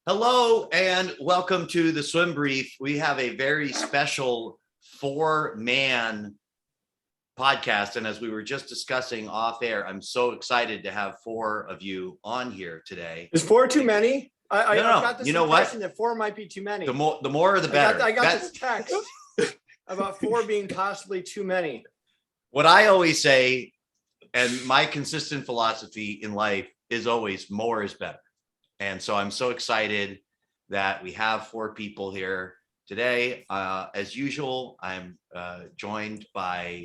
Hello and welcome to the Swim Brief. We have a very special 4-man podcast. And as we were just discussing off air, I'm so excited to have 4 of you on here today. Is 4 too many? I got this impression what? that 4 might be too many. The more the better. I got this text about 4 being possibly too many. What I always say, and my consistent philosophy in life is always more is better. And so I'm so excited that we have 4 people here today. As usual, I'm joined by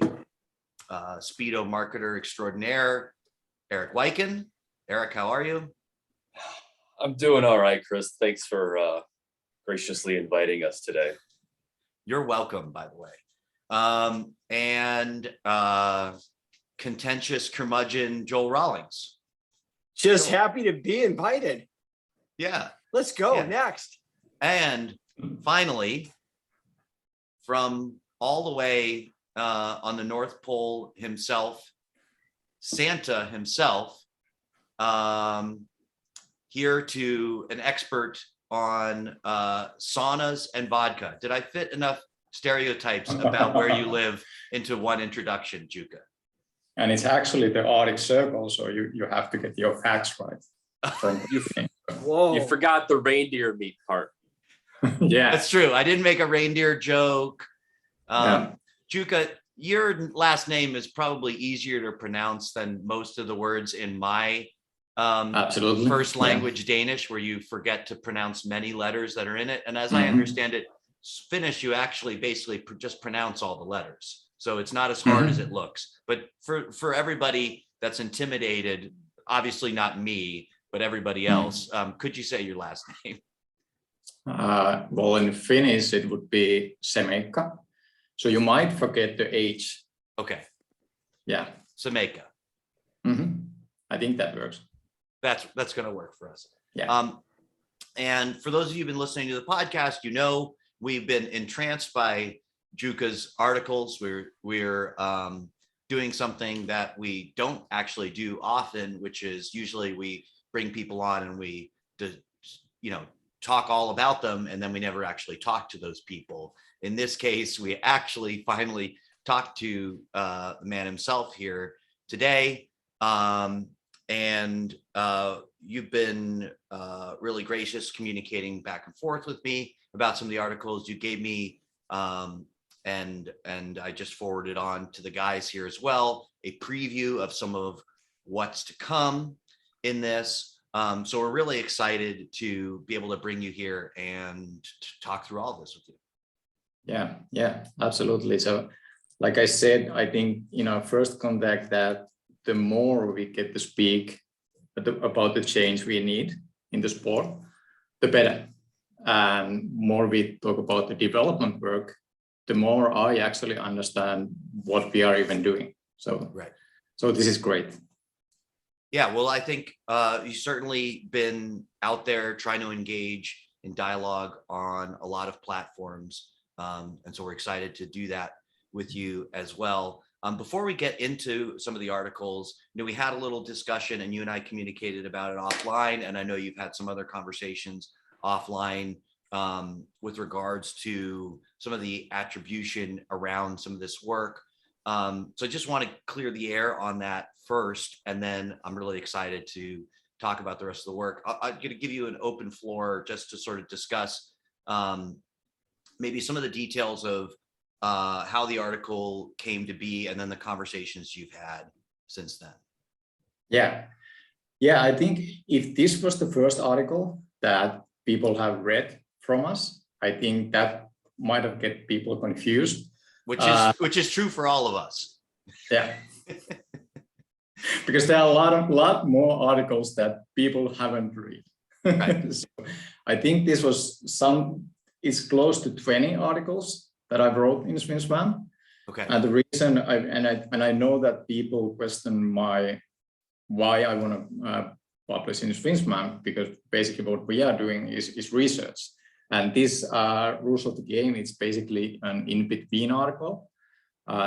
Speedo marketer extraordinaire, Eric Weiken. Eric, how are you? I'm doing all right, Chris. Thanks for graciously inviting us today. You're welcome, by the way. And contentious curmudgeon Joel Rawlings. Just happy to be invited. Yeah. Let's go next. And finally, from all the way on the North Pole himself, Santa himself, here to an expert on saunas and vodka. Did I fit enough stereotypes about where you live into one introduction, Jukka? And it's actually the Arctic Circle, so you have to get your facts right. You forgot the reindeer meat part. Yeah, that's true. I didn't make a reindeer joke. Jukka, your last name is probably easier to pronounce than most of the words in my absolutely first language Danish, where you forget to pronounce many letters that are in it. And as I understand it, Finnish, you actually basically just pronounce all the letters. So it's not as hard as it looks. But for everybody that's intimidated, obviously not me, but everybody else, could you say your last name? Well, in Finnish, it would be Shemeikka. So you might forget the H. Okay. Yeah. Shemeikka. I think that works. That's going to work for us. Yeah. And for those of you who've been listening to the podcast, you know we've been entranced by Jukka's articles. We're doing something that we don't actually do often, which is usually we bring people on and we talk all about them, and then we never actually talk to those people. In this case, we actually finally talked to the man himself here today. And you've been really gracious communicating back and forth with me about some of the articles you gave me. And I just forwarded on to the guys here as well, a preview of some of what's to come in this. So we're really excited to be able to bring you here and to talk through all this with you. Yeah, absolutely. So like I said, I think, first contact that the more we get to speak about the change we need in the sport, the better. And more we talk about the development work, the more I actually understand what we are even doing. So, So this is great. Yeah, well, I think you've certainly been out there trying to engage in dialogue on a lot of platforms. And so we're excited to do that with you as well. Before we get into some of the articles, we had a little discussion and you and I communicated about it offline. And I know you've had some other conversations offline with regards to some of the attribution around some of this work. So I just want to clear the air on that first, and then I'm really excited to talk about the rest of the work. I'm going to give you an open floor just to sort of discuss maybe some of the details of how the article came to be, and then the conversations you've had since then. Yeah, I think if this was the first article that people have read from us, I think that might have get people confused. Which is true for all of us. Yeah. Because there are a lot more articles that people haven't read. Right. So I think this was it's close to 20 articles that I wrote in SwimSwam. Okay. And the reason I know that people question why I want to publish in SwimSwam, because basically what we are doing is research. And this rules of the game, it's basically an in-between article.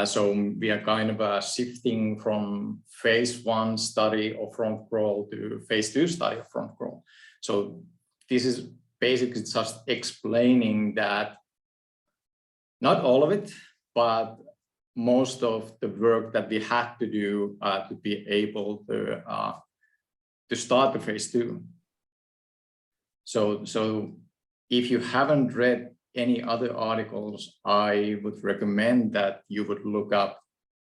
So we are kind of shifting from phase 1 study of front crawl to phase 2 study of front crawl. So this is basically just explaining that not all of it, but most of the work that we had to do to be able to start the phase 2. So if you haven't read any other articles, I would recommend that you would look up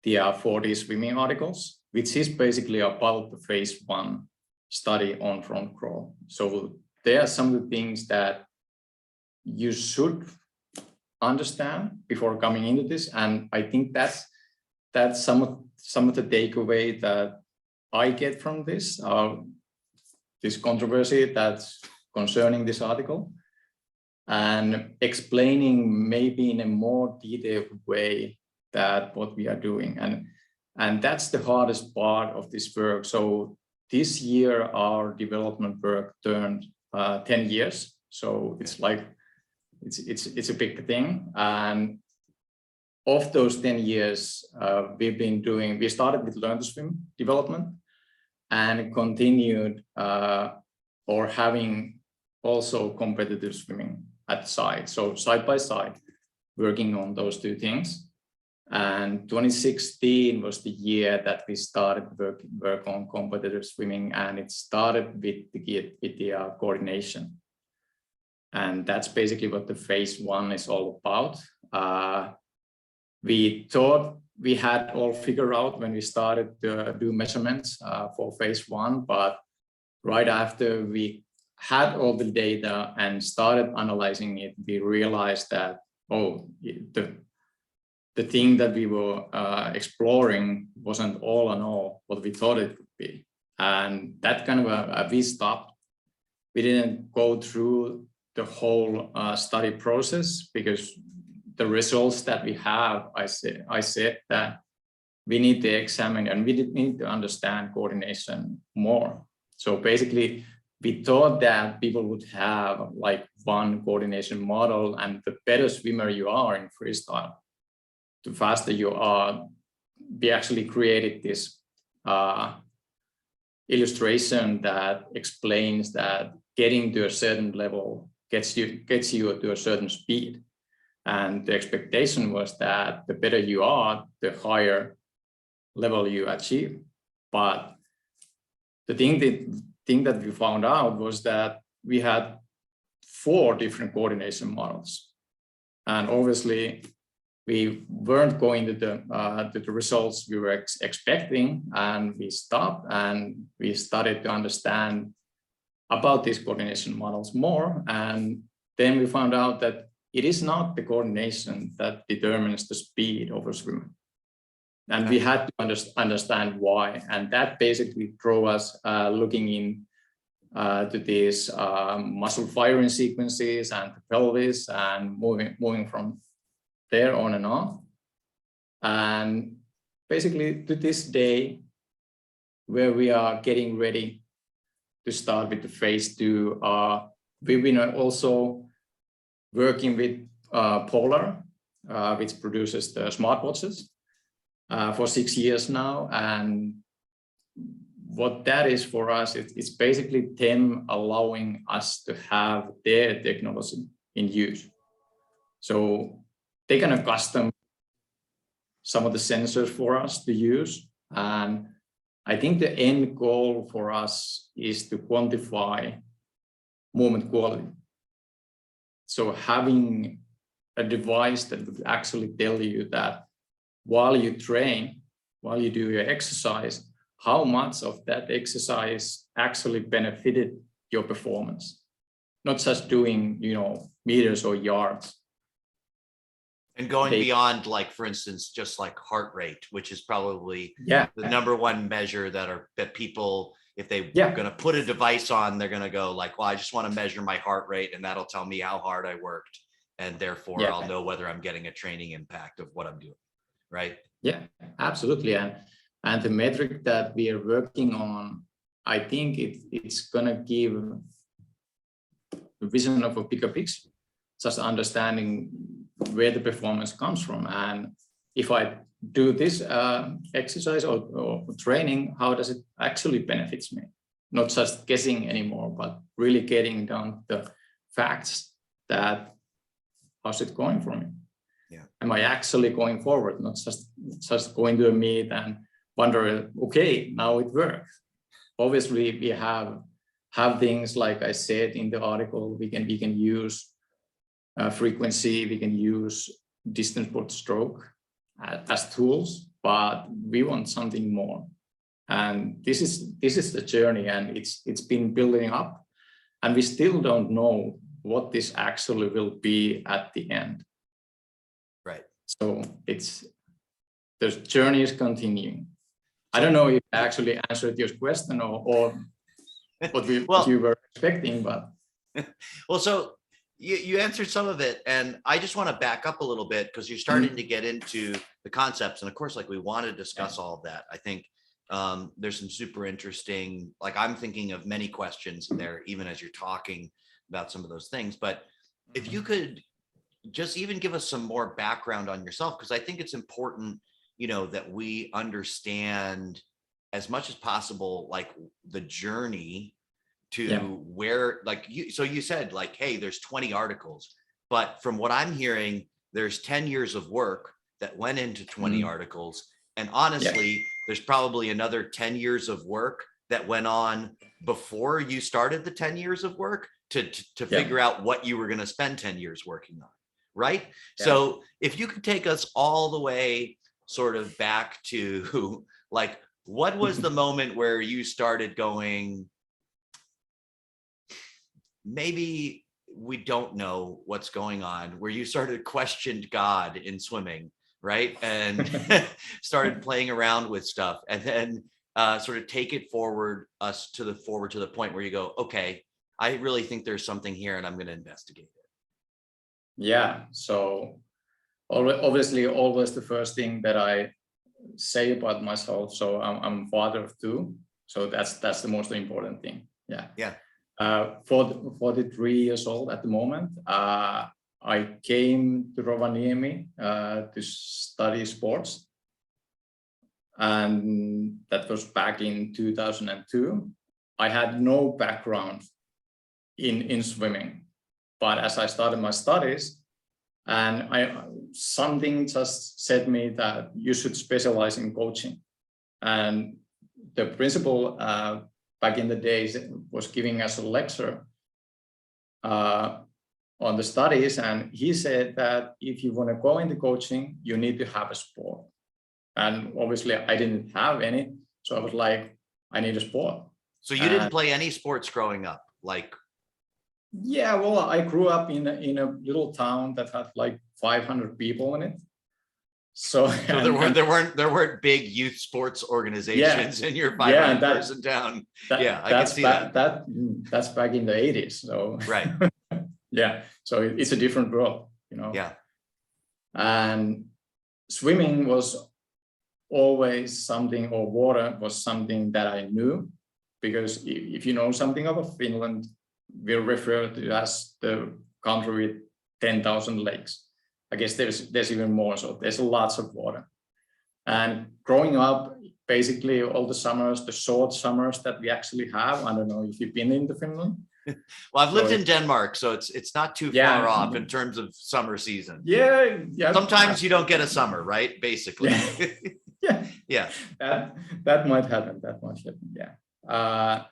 the 4D swimming articles, which is basically about the phase 1 study on front crawl. So there are some of the things that you should understand before coming into this, and I think that's some of the takeaway that I get from this controversy that's concerning this article, and explaining maybe in a more detailed way that what we are doing, and that's the hardest part of this work. So this year our development work turned 10 years, so it's like it's a big thing. And of those 10 years, we started with Learn to Swim development and continued or having also competitive swimming at the side. So side by side, working on those two things. And 2016 was the year that we started work on competitive swimming, and it started with the coordination. And that's basically what the phase 1 is all about. We thought we had all figured out when we started to do measurements for phase 1, but right after we had all the data and started analyzing it, we realized that, the thing that we were exploring wasn't all in all what we thought it would be. And that kind of we stopped. We didn't go through the whole study process because the results that we have, I said that we need to examine and we need to understand coordination more. So basically, we thought that people would have like one coordination model, and the better swimmer you are in freestyle, the faster you are. We actually created this illustration that explains that getting to a certain level gets you to a certain speed. And the expectation was that the better you are, the higher level you achieve. But the thing that we found out was that we had 4 different coordination models. And obviously, we weren't going to the results we were expecting, and we stopped and we started to understand about these coordination models more. And then we found out that it is not the coordination that determines the speed of a swimmer. And we had to understand why. And that basically drove us looking in to these muscle firing sequences and the pelvis, and moving from there on and on. And basically to this day, where we are getting ready to start with the phase 2, we've been also working with Polar, which produces the smartwatches, for 6 years now. And what that is for us, it's basically them allowing us to have their technology in use. So they can custom some of the sensors for us to use. And I think the end goal for us is to quantify movement quality. So having a device that would actually tell you that while you train, while you do your exercise, how much of that exercise actually benefited your performance, not just doing, meters or yards. And going beyond, like, for instance, just like heart rate, which is probably the number one measure that people, if they're going to put a device on, they're going to go like, well, I just want to measure my heart rate and that'll tell me how hard I worked. And therefore I'll know whether I'm getting a training impact of what I'm doing. Right. Yeah, absolutely. And the metric that we are working on, I think it's going to give a vision of a bigger picture, just understanding where the performance comes from. And if I do this exercise or training, how does it actually benefits me? Not just guessing anymore, but really getting down to the facts that how's it going for me? Yeah. Am I actually going forward, not just going to a meet and wonder, okay, now it works. Obviously, we have things like I said in the article. We can use frequency, we can use distance per stroke as tools, but we want something more. And this is the journey, and it's been building up, and we still don't know what this actually will be at the end. Right. So the journey is continuing. I don't know if I actually answered your question or what you were expecting, but well, so you answered some of it, and I just want to back up a little bit because you're starting to get into the concepts, and of course, like we want to discuss all of that. I think there's some super interesting, like I'm thinking of many questions there, even as you're talking about some of those things. But if you could just even give us some more background on yourself, because I think it's important, that we understand as much as possible, like the journey to where, like so you said, like, hey, there's 20 articles, but from what I'm hearing, there's 10 years of work that went into 20 articles. And honestly, there's probably another 10 years of work that went on before you started the 10 years of work to figure out what you were going to spend 10 years working on. Right. Yeah. So if you could take us all the way sort of back to like, what was the moment where you started going, maybe we don't know what's going on, where you started questioned God in swimming, right? And started playing around with stuff, and then sort of take it forward to the point where you go, okay, I really think there's something here and I'm going to investigate it. Yeah. So obviously always the first thing that I say about myself. So I'm a father of two. So that's the most important thing. Yeah. Yeah. 43 years old at the moment. I came to Rovaniemi to study sports, and that was back in 2002. I had no background in swimming, but as I started my studies, and something just said me that you should specialize in coaching. And the principal back in the days was giving us a lecture on the studies, and he said that if you want to go into coaching, you need to have a sport. And obviously I didn't have any, so I was like, I need a sport. So you didn't play any sports growing up, like? Yeah, well, I grew up in a little town that had like 500 people in it. So there weren't big youth sports organizations in your 500-person town. I can see that. That's back in the 80s. So right. Yeah, so it's a different world, Yeah. And swimming was always something, or water was something that I knew, because if you know something about Finland, we're referred to as the country with 10,000 lakes. I guess there's even more, so there's lots of water. And growing up, basically all the summers, the short summers that we actually have, I don't know if you've been into Finland. Well, I've lived in Denmark, so it's not too far off in terms of summer season. Yeah. Sometimes you don't get a summer, right? Basically. Yeah. That might happen. Yeah.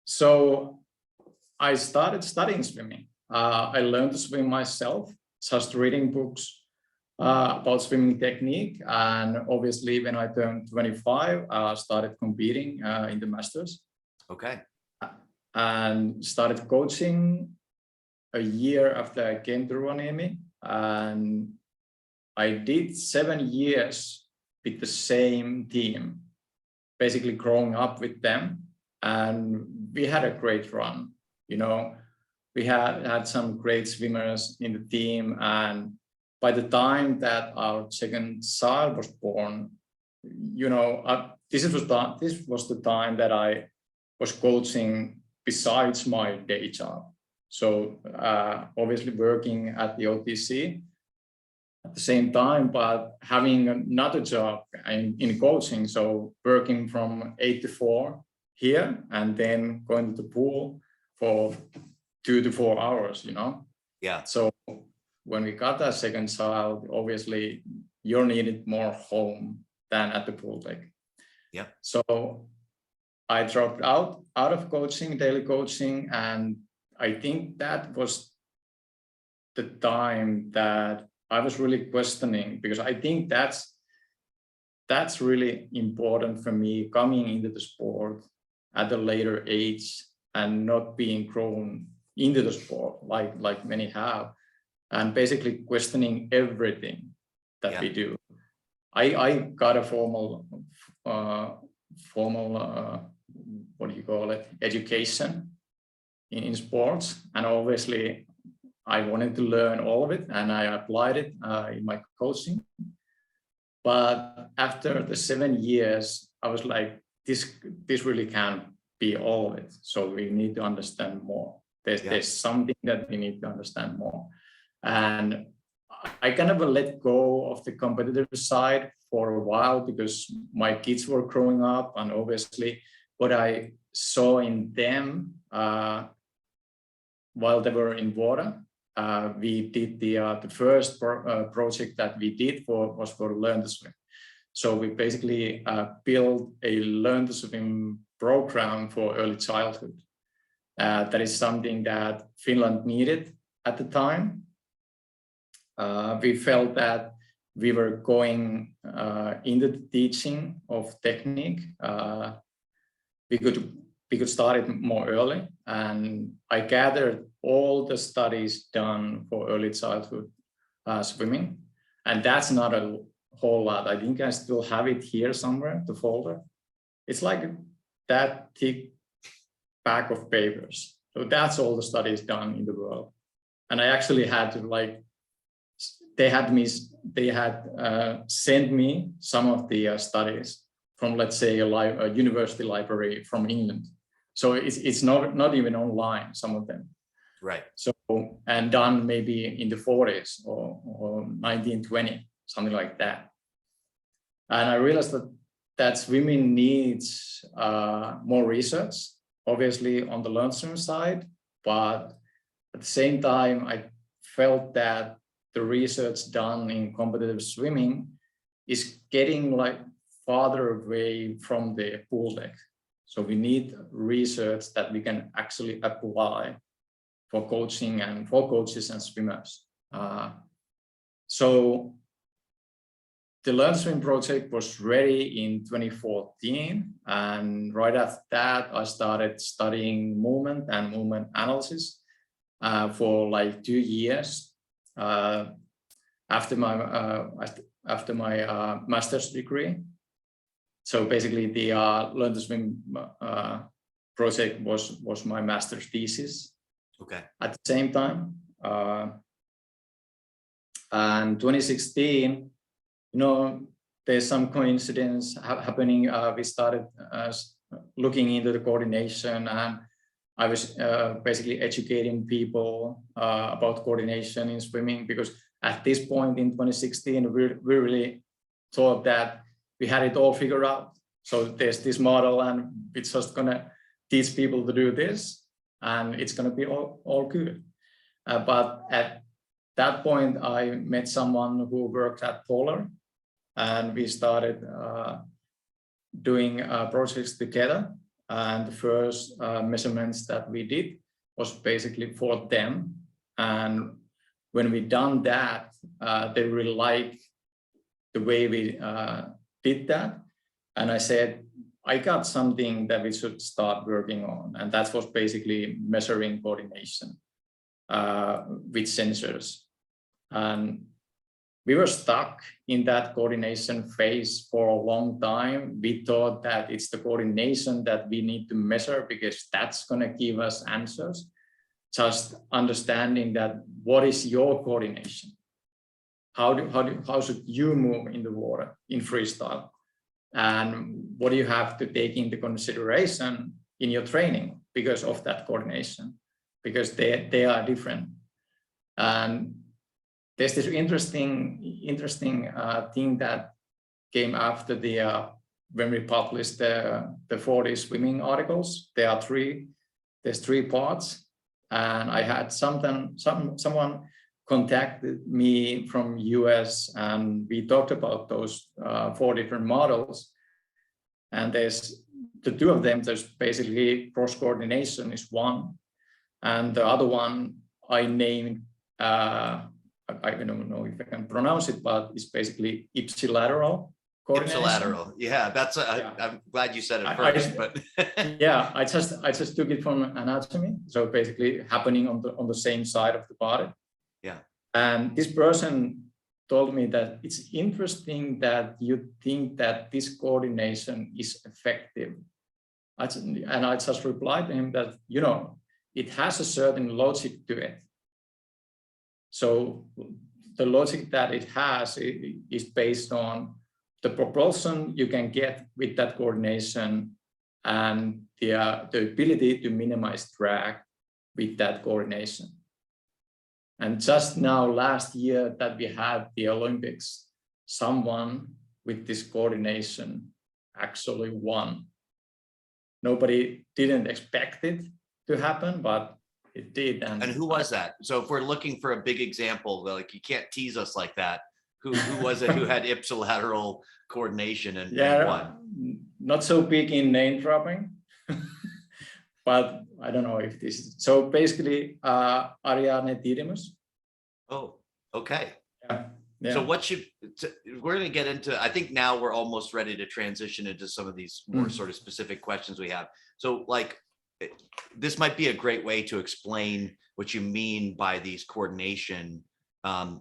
So I started studying swimming. I learned to swim myself, just reading books about swimming technique. And obviously, when I turned 25, I started competing in the Masters. Okay. And started coaching a year after I came to Rovaniemi. And I did 7 years with the same team, basically growing up with them. And we had a great run. We had some great swimmers in the team. And by the time that our second child was born, this was the time that I was coaching besides my day job. So obviously working at the OTC at the same time, but having another job in coaching. So working from 8 to 4 here, and then going to the pool for 2 to 4 hours, you know. Yeah. So when we got that second child, obviously you're needed more home than at the pool deck. Yeah. So I dropped out of coaching, daily coaching, and I think that was the time that I was really questioning, because I think that's really important for me coming into the sport at a later age and not being grown into the sport like many have, and basically questioning everything that we do. I got a formal what do you call it, education in sports, and obviously I wanted to learn all of it, and I applied it in my coaching. But after the 7 years, I was like, this really can't be all of it. So we need to understand more. There's something that we need to understand more. And I kind of let go of the competitive side for a while, because my kids were growing up, and obviously what I saw in them while they were in water, we did the first project that we did was for Learn to Swim. So we basically built a Learn to Swim program for early childhood. That is something that Finland needed at the time. We felt that we were going into the teaching of technique. We could start it more early, and I gathered all the studies done for early childhood swimming, and that's not a whole lot. I think I still have it here somewhere, the folder. It's like that thick pack of papers. So that's all the studies done in the world, and I actually had to they had sent me some of the studies from, let's say, a university library from England. So it's not even online, some of them. Right. So, and done maybe in the 40s or 1920, something like that. And I realized that swimming needs more research, obviously on the Learn to Swim side, but at the same time, I felt that the research done in competitive swimming is getting farther away from the pool deck. So we need research that we can actually apply for coaching and for coaches and swimmers. So the Learn to Swim project was ready in 2014. And right after that, I started studying movement and movement analysis for 2 years after my master's degree. So basically the Learn to Swim project was my master's thesis. Okay. At the same time. And 2016, there's some coincidence happening. We started looking into the coordination, and I was basically educating people about coordination in swimming, because at this point in 2016, we really thought that we had it all figured out. So there's this model, and it's just gonna teach people to do this, and it's gonna be all good. But at that point, I met someone who worked at Polar, and we started doing projects together. And the first measurements that we did was basically for them. And when we done that, they really liked the way we did that. And I said, I got something that we should start working on. And that was basically measuring coordination with sensors. And we were stuck in that coordination phase for a long time. We thought that it's the coordination that we need to measure, because that's going to give us answers. Just understanding that what is your coordination? How should you move in the water in freestyle? And what do you have to take into consideration in your training because of that coordination? Because they are different. And there's this interesting thing that came after when we published the 40 swimming articles. There's three parts. and I had someone contacted me from US, and we talked about those 4 different models. And there's the 2 of them. There's basically cross coordination is one, and the other one I named. I don't know if I can pronounce it, but it's basically ipsilateral coordination. Ipsilateral. Yeah, that's Yeah. I'm glad you said it first, but Yeah, I just took it from anatomy. So basically happening on the same side of the body. Yeah. And this person told me that it's interesting that you think that this coordination is effective. And I just replied to him that, it has a certain logic to it. So the logic that it has is based on the propulsion you can get with that coordination and the ability to minimize drag with that coordination. And just now, last year that we had the Olympics, someone with this coordination actually won. Nobody didn't expect it to happen, but it did. And who was that? So if we're looking for a big example, like you can't tease us like that. Who was it who had ipsilateral coordination and won? Not so big in name dropping, but I don't know if this is. So basically, Ariane Didymus. Oh, okay. Yeah. So we're going to get into, I think now we're almost ready to transition into some of these more sort of specific questions we have. So like, this might be a great way to explain what you mean by these coordination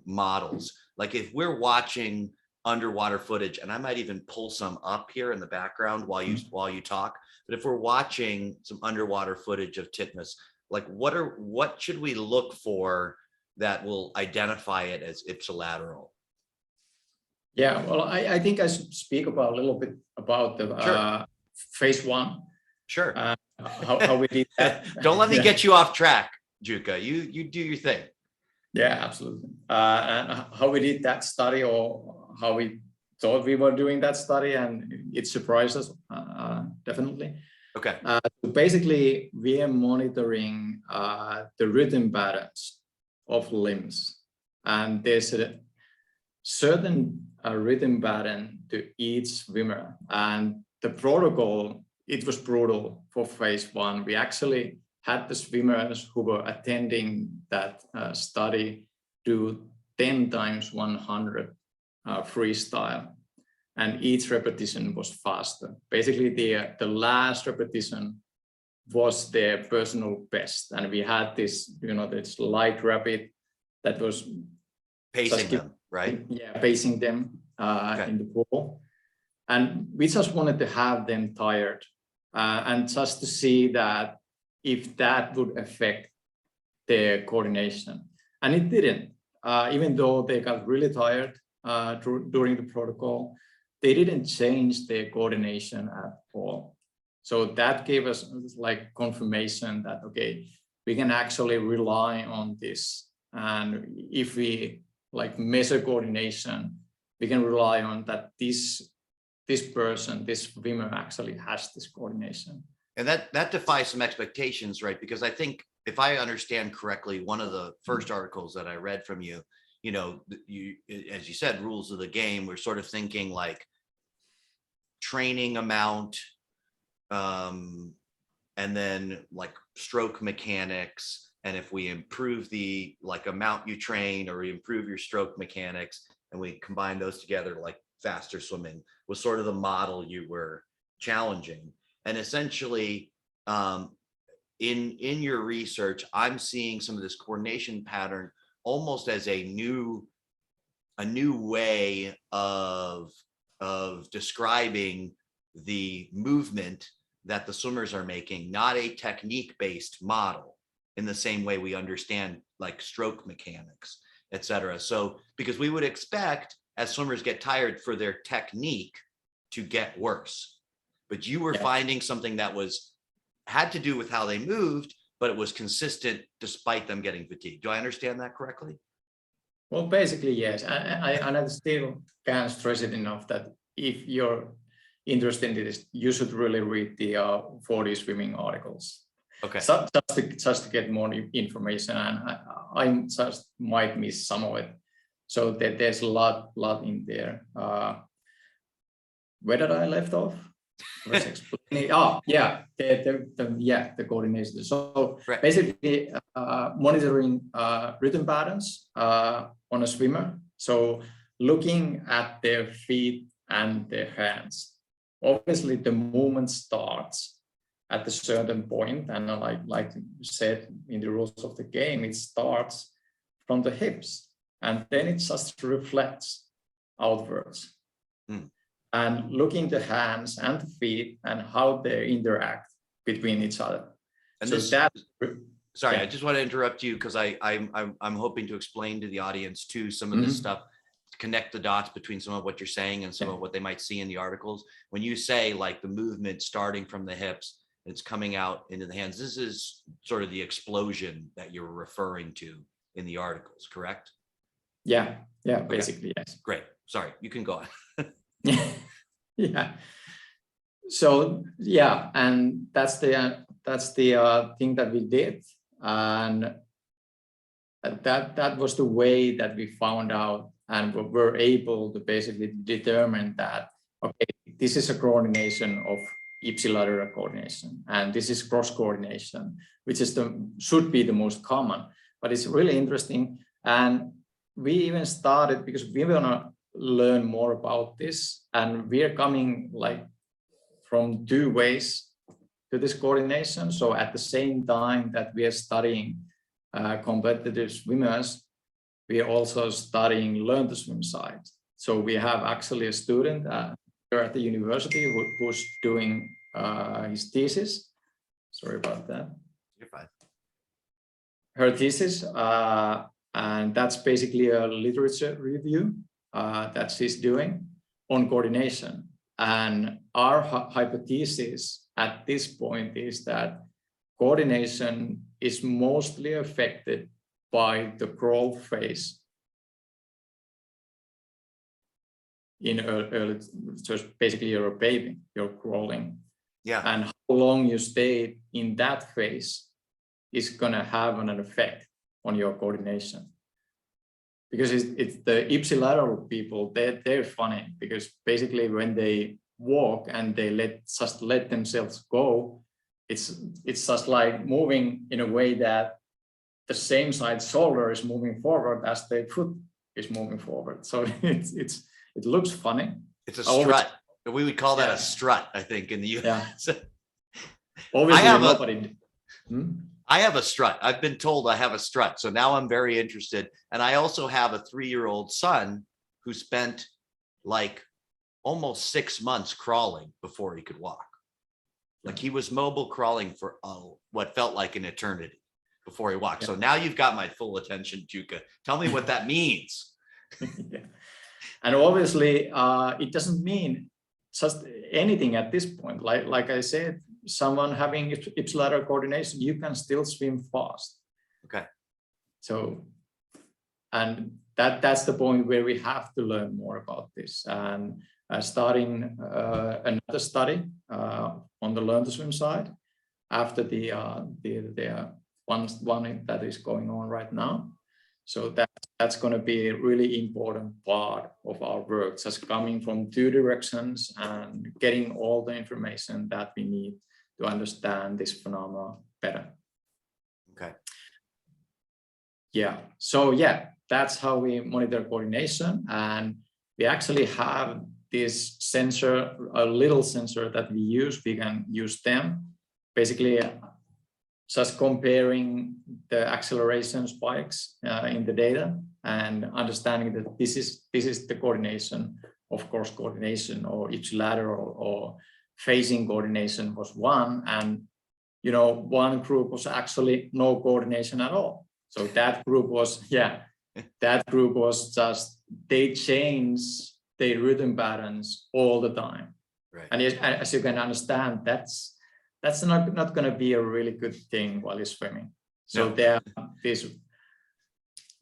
models. Like if we're watching underwater footage, and I might even pull some up here in the background while you talk, but if we're watching some underwater footage of Titmus, like what should we look for that will identify it as ipsilateral? Yeah, well, I think I should speak about a little bit about the phase 1. Sure. How we did that. Don't let me get you off track, Jukka. You do your thing. Yeah, absolutely. And how we did that study, or how we thought we were doing that study, and it surprised us definitely. Okay. So basically, we are monitoring the rhythm patterns of limbs, and there's a certain rhythm pattern to each swimmer, and the protocol, it was brutal for phase 1. We actually had the swimmers who were attending that study do 10 times 100 freestyle, and each repetition was faster. Basically, the last repetition was their personal best, and we had this, this light rapid that was Pacing them, right? Yeah, pacing them in the pool, and we just wanted to have them tired, and just to see that if that would affect their coordination, and it didn't. Even though they got really tired during the protocol, they didn't change their coordination at all. So that gave us like confirmation that, okay, we can actually rely on this. And if we like measure coordination, we can rely on that this person, this swimmer actually has this coordination. And that defies some expectations, right? Because I think if I understand correctly, one of the first articles that I read from you, as you said, rules of the game, we're sort of thinking like training amount, and then like stroke mechanics. And if we improve the like amount you train, or we improve your stroke mechanics, and we combine those together, like faster swimming was sort of the model you were challenging. And essentially, in your research, I'm seeing some of this coordination pattern almost as a new way of describing the movement that the swimmers are making, not a technique-based model in the same way we understand like stroke mechanics, et cetera. So, because we would expect as swimmers get tired for their technique to get worse, but you were finding something that had to do with how they moved, but it was consistent despite them getting fatigued. Do I understand that correctly? Well, basically, yes. I still can't stress it enough that if you're interested in this, you should really read the 40 swimming articles. Okay. So just to get more information, and I just might miss some of it. So there's a lot in there. Where did I left off? I was explaining. The coordination. So right. basically, monitoring rhythm patterns on a swimmer. So looking at their feet and their hands. Obviously, the movement starts at a certain point, and like you said in the rules of the game, it starts from the hips, and then it just reflects outwards. And looking the hands and the feet and how they interact between each other. And so this, that. sorry, Yeah. I just want to interrupt you because I'm hoping to explain to the audience too some of this stuff, connect the dots between some of what you're saying and some of what they might see in the articles. When you say like the movement starting from the hips, it's coming out into the hands. This is sort of the explosion that you're referring to in the articles, correct? Yeah, basically, yes. Great. Sorry, you can go on. Yeah. So yeah, and that's the thing that we did, and that was the way that we found out, and we were able to basically determine that okay, this is a coordination of ipsilateral coordination, and this is cross coordination, which is should be the most common. But it's really interesting, and we even started because we want to learn more about this, and we are coming like from two ways to this coordination. So at the same time that we are studying competitive swimmers, we are also studying learn to swim side. So we have actually a student here at the university who's doing his thesis. Sorry about that. You're fine. Her thesis, and that's basically a literature review that she's doing on coordination. And our hypothesis at this point is that coordination is mostly affected by the crawl phase in early, so basically you're a baby, you're crawling. Yeah. And how long you stay in that phase is going to have an effect on your coordination. Because it's the ipsilateral people, they're funny, because basically when they walk and they just let themselves go, it's just like moving in a way that the same side shoulder is moving forward as the foot is moving forward. So it looks funny. It's a strut. We would call that a strut, I think, in the US. Yeah. Obviously, I have a strut. I've been told I have a strut. So now I'm very interested. And I also have a 3-year-old son who spent like almost 6 months crawling before he could walk. Like he was mobile crawling for what felt like an eternity before he walked. So now you've got my full attention, Jukka. Tell me what that means. Yeah. And obviously, it doesn't mean just anything at this point. Like I said, someone having ipsilateral coordination, you can still swim fast. Okay. So, and that's the point where we have to learn more about this. And starting another study on the learn to swim side after the one that is going on right now. So that's going to be a really important part of our work, just coming from two directions and getting all the information that we need to understand this phenomenon better. Okay. Yeah. So yeah, that's how we monitor coordination, and we actually have this sensor, a little sensor that we use. We can use them, basically just comparing the acceleration spikes in the data and understanding that this is the coordination. Of course, coordination or ipsilateral or phasing coordination was one, and one group was actually no coordination at all. So that group was just, they change their rhythm patterns all the time. Right. And as you can understand, that's not going to be a really good thing while you're swimming. So there are these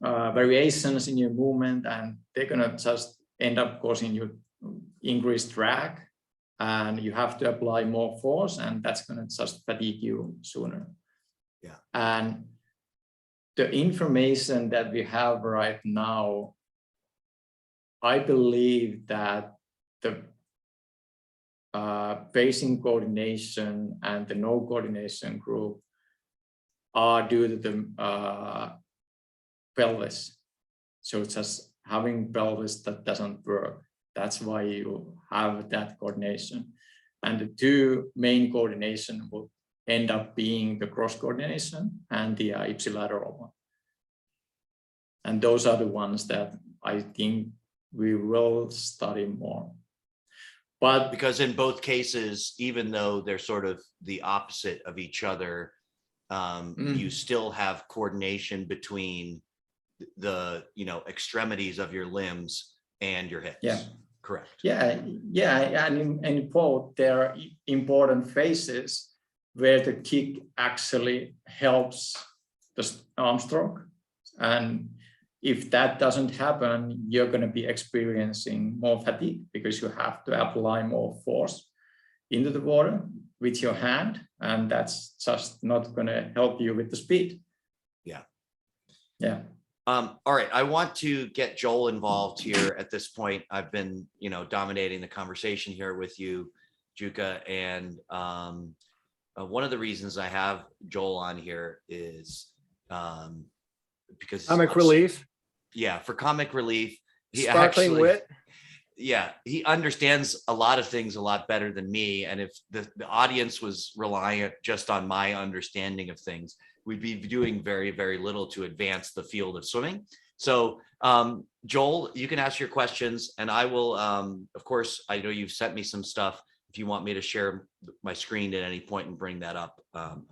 variations in your movement, and they're going to just end up causing you increased drag, and you have to apply more force, and that's going to just fatigue you sooner. Yeah. And the information that we have right now, I believe that the pacing coordination and the no coordination group are due to the pelvis. So just having pelvis that doesn't work. That's why you have that coordination. And the two main coordination will end up being the cross coordination and the ipsilateral one. And those are the ones that I think we will study more. But Because in both cases, even though they're sort of the opposite of each other, you still have coordination between the extremities of your limbs and your hips. Yeah. Correct. Yeah, and in both there are important phases where the kick actually helps the arm stroke, and if that doesn't happen, you're going to be experiencing more fatigue because you have to apply more force into the water with your hand, and that's just not going to help you with the speed. Yeah. All right, I want to get Joel involved here at this point. I've been, dominating the conversation here with you, Jukka, and one of the reasons I have Joel on here is because Comic relief. Yeah, for comic relief. He Sparkling actually, wit. yeah, he understands a lot of things a lot better than me. And if the audience was reliant just on my understanding of things, we'd be doing very, very little to advance the field of swimming. So Joel, you can ask your questions and I will, of course, I know you've sent me some stuff. If you want me to share my screen at any point and bring that up.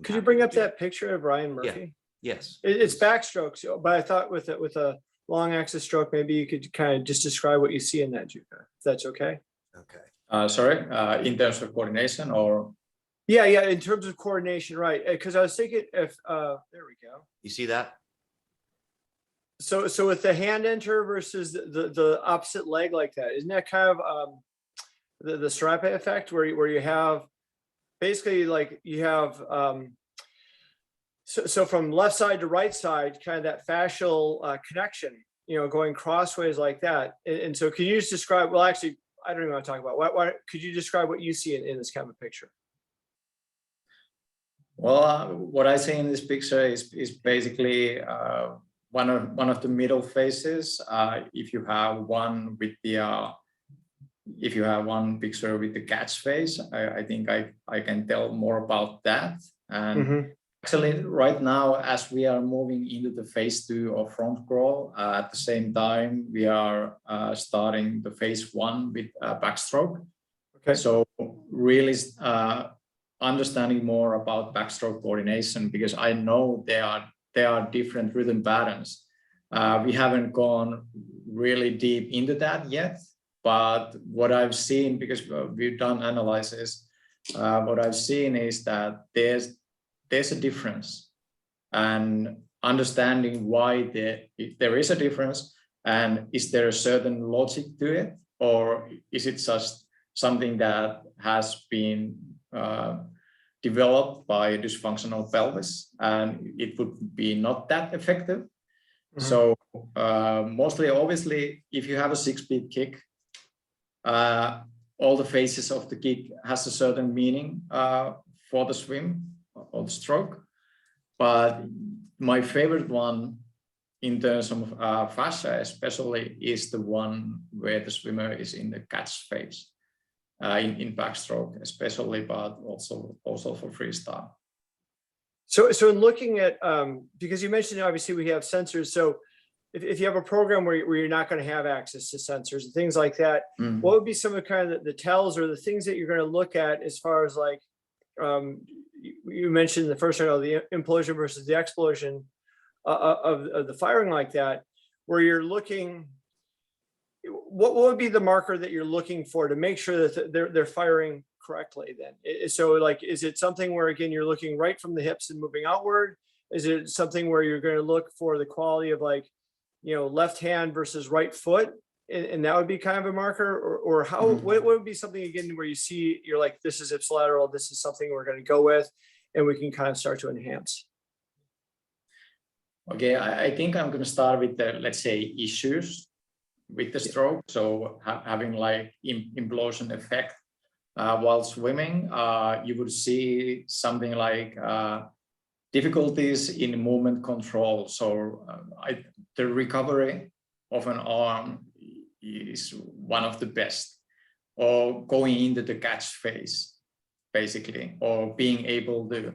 Could you bring up that picture of Ryan Murphy? Yeah. Yes. It's backstrokes, but I thought with a long axis stroke, maybe you could kind of just describe what you see in that, Jukka, if that's okay. Okay. Sorry, in terms of coordination or? Yeah, in terms of coordination, right? Because I was thinking if there we go. You see that? So with the hand enter versus the opposite leg like that, isn't that kind of the Serape effect where you have basically like you have so from left side to right side, kind of that fascial connection, going crossways like that. And so can you just describe, well, actually, I don't even want to talk about why could you describe what you see in this kind of picture? Well, what I see in this picture is basically one of the middle phases. If you have one with the if you have one picture with the catch phase, I think I can tell more about that. And actually, right now, as we are moving into the phase 2 of front crawl, at the same time we are starting the phase 1 with backstroke. Okay. So really understanding more about backstroke coordination, because I know there are different rhythm patterns. We haven't gone really deep into that yet, but what I've seen, because we've done analysis, what I've seen is that there's a difference, and understanding why there is a difference, and is there a certain logic to it, or is it just something that has been developed by dysfunctional pelvis and it would be not that effective. So mostly, obviously, if you have a 6-beat kick, all the phases of the kick has a certain meaning for the swim or the stroke. But my favorite one in terms of fascia especially is the one where the swimmer is in the catch phase in backstroke especially, but also for freestyle. So in looking at, because you mentioned obviously we have sensors, so if you have a program where you're not going to have access to sensors and things like that, what would be some of the kind of the tells or the things that you're going to look at as far as like, you mentioned the first one, the implosion versus the explosion of the firing like that, where you're looking, what would be the marker that you're looking for to make sure that they're firing correctly then? So like, is it something where, again, you're looking right from the hips and moving outward? Is it something where you're going to look for the quality of like, left hand versus right foot? And that would be kind of a marker, or how, what would be something again, where you see, you're like, this is ipsilateral, this is something we're going to go with, and we can kind of start to enhance. Okay, I think I'm going to start with the, let's say, issues with the stroke. So having like implosion effect while swimming, you would see something like difficulties in movement control. So the recovery of an arm is one of the best, or going into the catch phase, basically, or being able to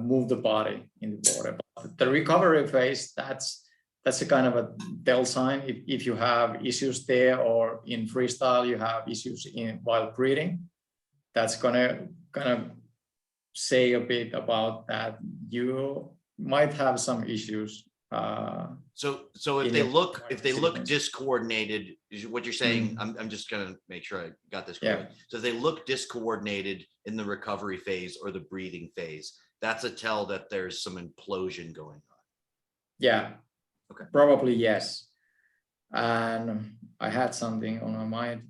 move the body in the water. But the recovery phase, that's a kind of a tell sign if you have issues there, or in freestyle you have issues while breathing. That's gonna kind of say a bit about that you might have some issues. So if they look discoordinated, what you're saying, I'm just gonna make sure I got this correct. So if they look discoordinated in the recovery phase or the breathing phase, that's a tell that there's some implosion going on. Yeah. Okay. Probably yes. And I had something on my mind.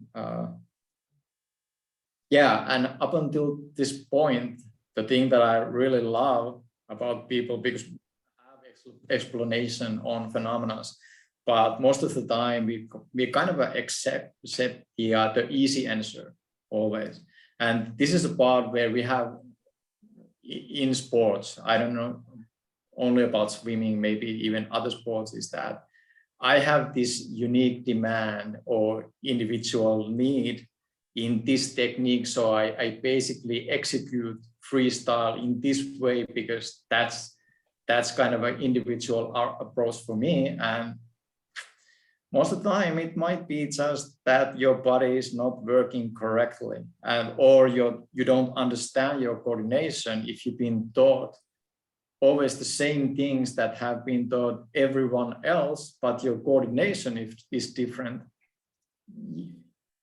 Yeah, and up until this point, the thing that I really love about people, because we have explanation on phenomena, but most of the time we kind of accept the easy answer always. And this is a part where we have in sports, I don't know only about swimming, maybe even other sports, is that I have this unique demand or individual need in this technique. So I basically execute freestyle in this way because that's kind of an individual approach for me. And most of the time it might be just that your body is not working correctly, or you don't understand your coordination if you've been taught always the same things that have been taught everyone else, but your coordination is different.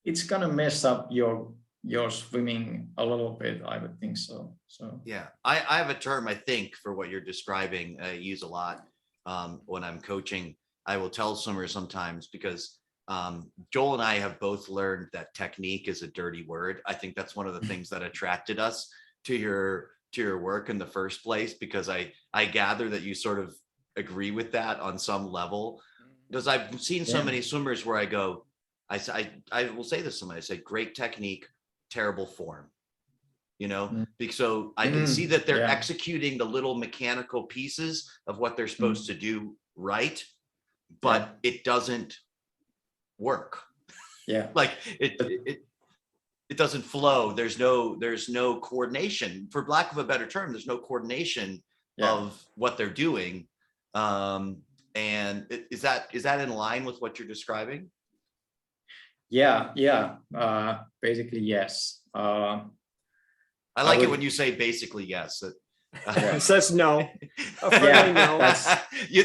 It's gonna mess up your swimming a little bit, I would think so. Yeah, I have a term, I think, for what you're describing. I use a lot when I'm coaching. I will tell swimmers sometimes, because Joel and I have both learned that technique is a dirty word. I think that's one of the things that attracted us to your work in the first place, because I gather that you sort of agree with that on some level. Because I've seen so many swimmers where I go, I will say this to somebody, I say, great technique, terrible form, because so I can see that they're executing the little mechanical pieces of what they're supposed to do right, but it doesn't work. Yeah. Like it doesn't flow. There's no coordination, for lack of a better term. There's no coordination of what they're doing. And is that in line with what you're describing? Yeah. Basically, yes. I like it when you say basically yes. It says no. No.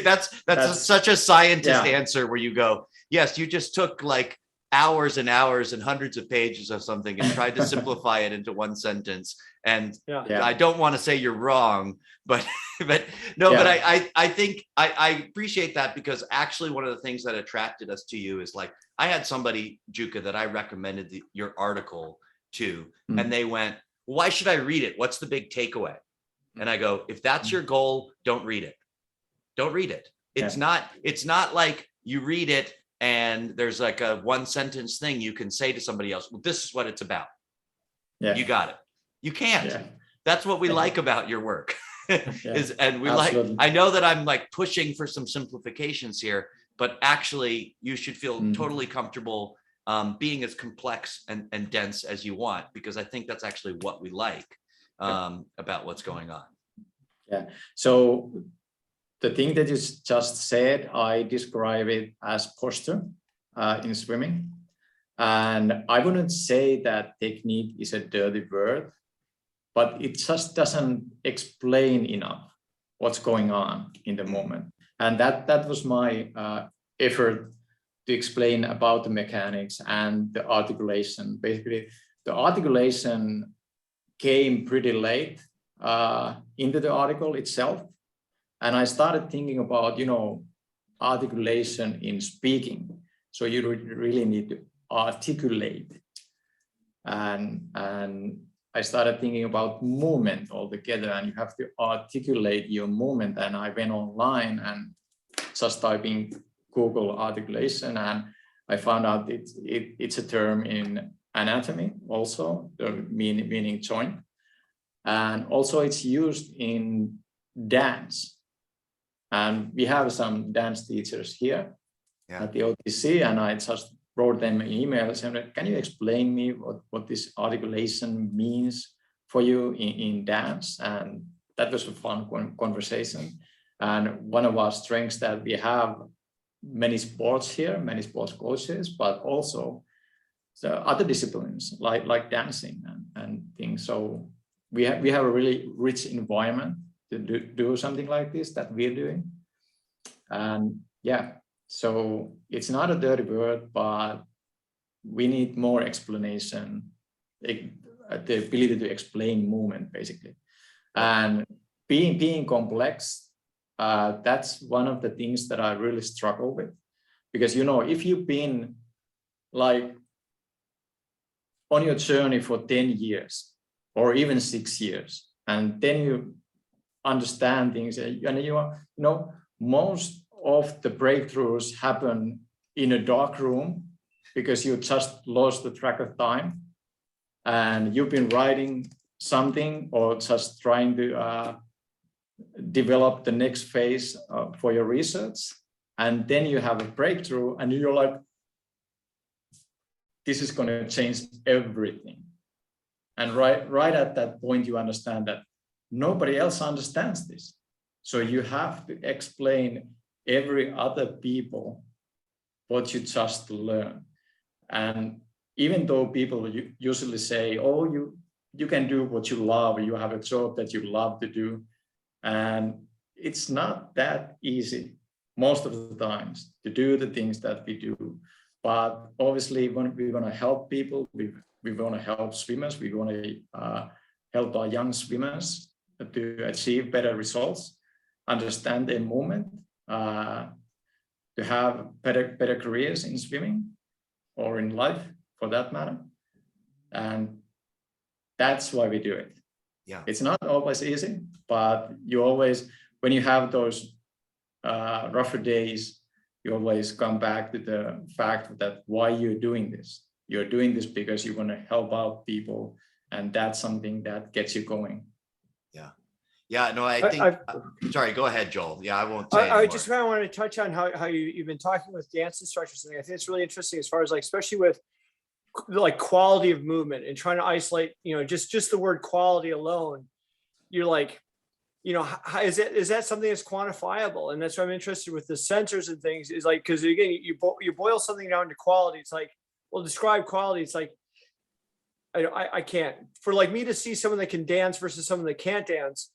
That's such a scientist answer, where you go, yes, you just took like hours and hours and hundreds of pages of something and tried to simplify it into one sentence. And I don't want to say you're wrong, but I think I appreciate that, because actually one of the things that attracted us to you is, like, I had somebody, Jukka, that I recommended your article to, and they went, why should I read it? What's the big takeaway? And I go, if that's your goal, don't read it. Don't read it. It's not like you read it and there's like a one sentence thing you can say to somebody else. Well, this is what it's about. Yeah. You got it. You can't. Yeah. That's what we like about your work. And we Absolutely. I know that I'm like pushing for some simplifications here, but actually you should feel totally comfortable being as complex and dense as you want, because I think that's actually what we like about what's going on. Yeah. So the thing that you just said, I describe it as posture in swimming. And I wouldn't say that technique is a dirty word, but it just doesn't explain enough what's going on in the moment. And that was my effort to explain about the mechanics and the articulation. Basically, the articulation came pretty late into the article itself. And I started thinking about, articulation in speaking. So you really need to articulate. And I started thinking about movement altogether, and you have to articulate your movement. And I went online and just typing Google articulation, and I found out it's a term in anatomy also, meaning joint. And also it's used in dance. And we have some dance teachers here at the OTC, and I just wrote them an email saying, can you explain me what this articulation means for you in dance? And that was a fun conversation. And one of our strengths that we have many sports here, many sports coaches, but also the other disciplines like dancing and things. So we have a really rich environment to do something like this that we're doing. And yeah, so it's not a dirty word, but we need more explanation, the ability to explain movement basically. And being complex, that's one of the things that I really struggle with, because if you've been like on your journey for 10 years or even 6 years, and then you understand things, and most of the breakthroughs happen in a dark room because you just lost the track of time and you've been writing something or just trying to develop the next phase for your research, and then you have a breakthrough and you're like, this is going to change everything. And right at that point you understand that nobody else understands this, so you have to explain every other people what you just learned. And even though people usually say, oh, you can do what you love, or you have a job that you love to do, and it's not that easy most of the times to do the things that we do. But obviously when we want to help people, we want to help swimmers, we want to help our young swimmers to achieve better results, understand their movement, to have better careers in swimming or in life for that matter. And that's why we do it. Yeah. It's not always easy, but you always, when you have those rougher days, you always come back to the fact that why you're doing this. You're doing this because you want to help out people, and that's something that gets you going. Yeah, no, I think, sorry, go ahead, Joel. Yeah, I won't say I anymore. just kind of wanted to touch on how you've been talking with dance instructors. And I think it's really interesting as far as like, especially with like quality of movement and trying to isolate, just the word quality alone. You're like, is that something that's quantifiable? And that's why I'm interested with the sensors and things, is like, because again, you boil something down to quality. It's like, well, describe quality. It's like, I can't. For like me to see someone that can dance versus someone that can't dance,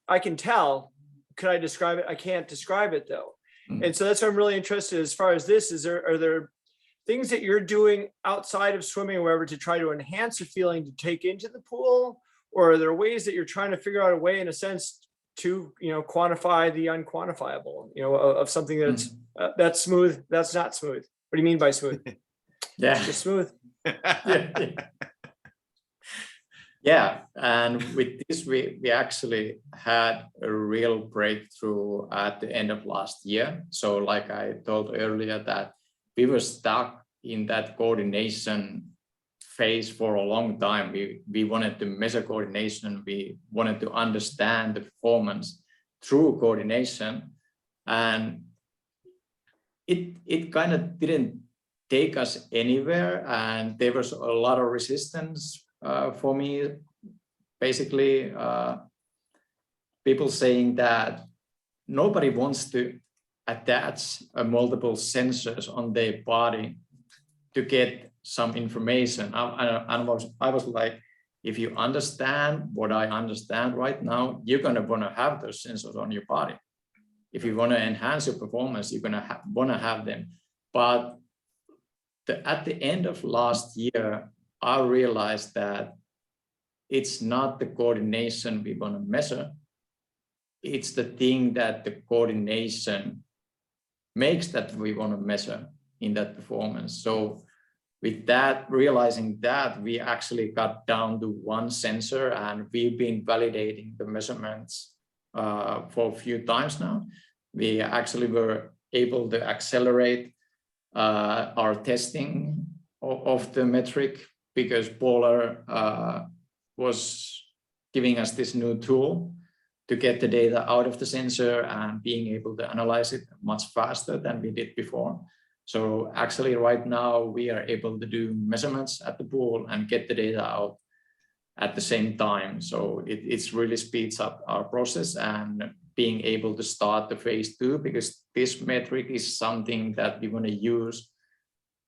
I can tell. Could I describe it? I can't describe it though. And so that's what I'm really interested as far as this is. Are there things that you're doing outside of swimming or wherever to try to enhance the feeling to take into the pool? Or are there ways that you're trying to figure out a way, in a sense, to quantify the unquantifiable, of something that's smooth, that's not smooth? What do you mean by smooth? Yeah, just smooth. Yeah, and with this, we actually had a real breakthrough at the end of last year. So like I told earlier, that we were stuck in that coordination phase for a long time. We wanted to measure coordination. We wanted to understand the performance through coordination. And it kind of didn't take us anywhere. And there was a lot of resistance for me, basically people saying that nobody wants to attach multiple sensors on their body to get some information. I was like, if you understand what I understand right now, you're going to want to have those sensors on your body. If you want to enhance your performance, you're going to want to have them. But at the end of last year, I realized that it's not the coordination we want to measure. It's the thing that the coordination makes that we want to measure in that performance. So with that, realizing that, we actually got down to one sensor, and we've been validating the measurements for a few times now. We actually were able to accelerate our testing of the metric because Polar was giving us this new tool to get the data out of the sensor and being able to analyze it much faster than we did before. So actually right now we are able to do measurements at the pool and get the data out at the same time. So it really speeds up our process and being able to start the phase 2, because this metric is something that we want to use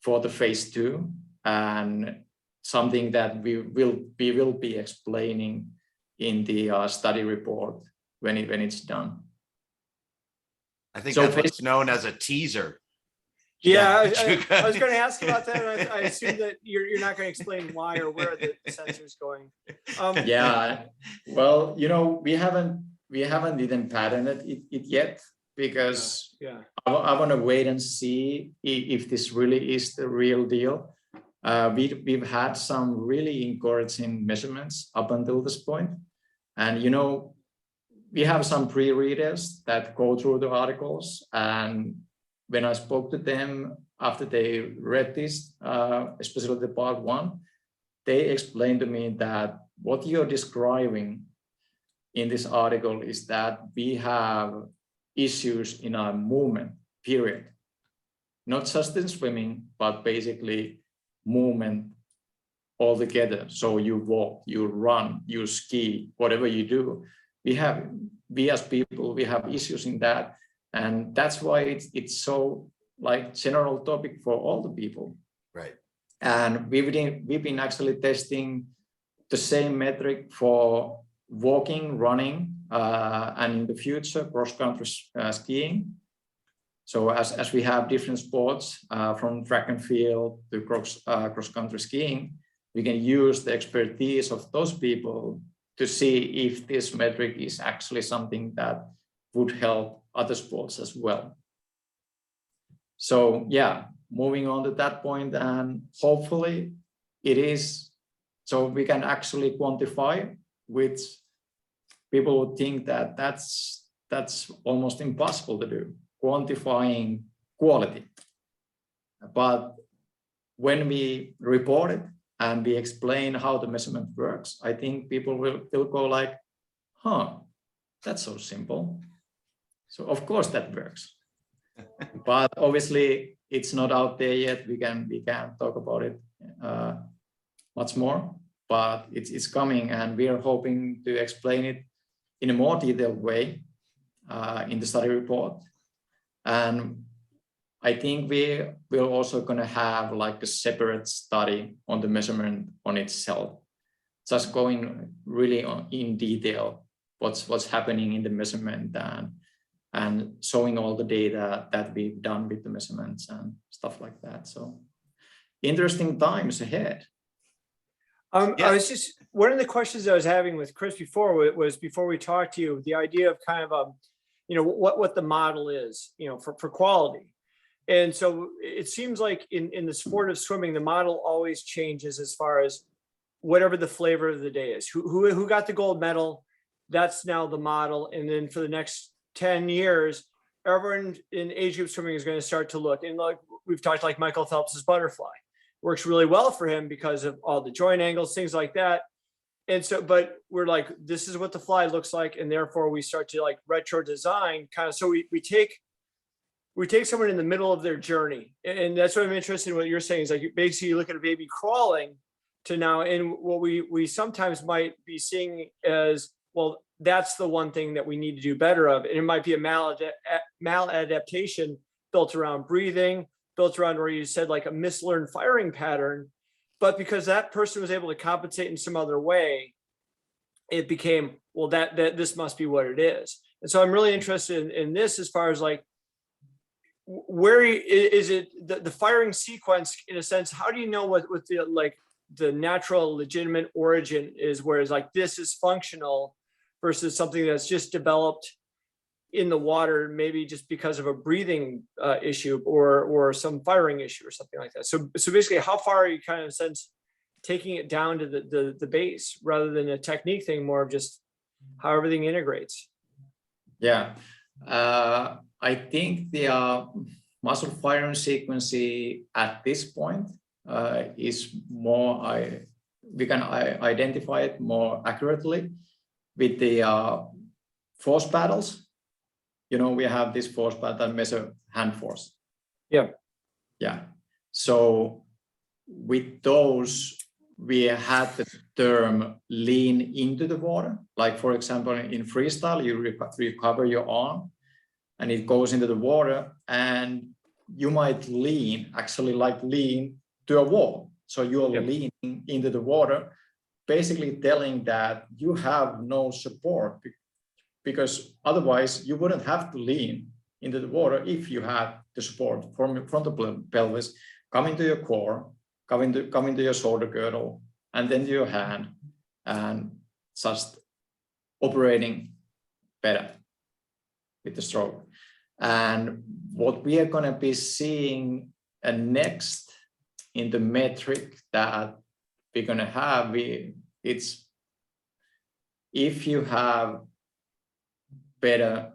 for the phase 2 and something that we will be explaining in the study report when it's done. I think So that's what's known as a teaser. Yeah, I was going to ask about that. And I assume that you're not going to explain why or where the sensor is going. Yeah, well, we haven't even patented it yet, because I want to wait and see if this really is the real deal. We've had some really encouraging measurements up until this point, and we have some pre-readers that go through the articles, and when I spoke to them after they read this, especially the part 1, they explained to me that what you're describing in this article is that we have issues in our movement, period. Not just in swimming, but basically movement altogether. So you walk, you run, you ski, whatever you do. We as people, we have issues in that. And that's why it's so like general topic for all the people. Right. And we've been actually testing the same metric for walking, running, and in the future cross-country skiing. So as we have different sports from track and field to cross-country skiing, we can use the expertise of those people to see if this metric is actually something that would help other sports as well. So yeah, moving on to that point, and hopefully it is, so we can actually quantify, which people would think that that's almost impossible to do, quantifying quality. But when we report it and we explain how the measurement works, I think people will go like, huh, that's so simple. So of course that works. But obviously it's not out there yet. We can talk about it much more, but it's coming, and we are hoping to explain it in a more detailed way in the study report. And I think we're also going to have like a separate study on the measurement on itself, just going really in detail what's happening in the measurement and showing all the data that we've done with the measurements and stuff like that. So interesting times ahead. I was just, one of the questions I was having with Chris before was before we talked to you, the idea of kind of, what the model is, for quality. And so it seems like in the sport of swimming, the model always changes as far as whatever the flavor of the day is. Who got the gold medal, that's now the model. And then for the next 10 years, everyone in age group swimming is going to start to look, and like we've talked, like Michael Phelps's butterfly works really well for him because of all the joint angles, things like that. And so, but we're like, this is what the fly looks like. And therefore we start to like retro design kind of, so we take someone in the middle of their journey. And that's what I'm interested in what you're saying is like, basically you look at a baby crawling to now, and what we sometimes might be seeing as, well, that's the one thing that we need to do better of. And it might be a maladaptation built around breathing, built around where you said like a mislearned firing pattern, but because that person was able to compensate in some other way, it became, well, that this must be what it is. And so I'm really interested in this as far as like, where is it the firing sequence in a sense? How do you know what the like the natural legitimate origin is, whereas like this is functional versus something that's just developed in the water, maybe just because of a breathing issue or some firing issue or something like that. So basically, how far are you kind of sense taking it down to the base rather than a technique thing, more of just how everything integrates? Yeah, I think the muscle firing sequence at this point is more, we can identify it more accurately with the force paddles. You know, we have this force pad that measure hand force. Yeah. Yeah. So with those, we had the term lean into the water. Like, for example, in freestyle, you recover your arm and it goes into the water, and you might lean to a wall. So you're leaning into the water, basically telling that you have no support, because otherwise you wouldn't have to lean into the water if you had the support from your frontal pelvis coming to your core, coming to your shoulder girdle, and then to your hand, and just operating better with the stroke. And what we are going to be seeing next in the metric that we're going to have, it's if you have better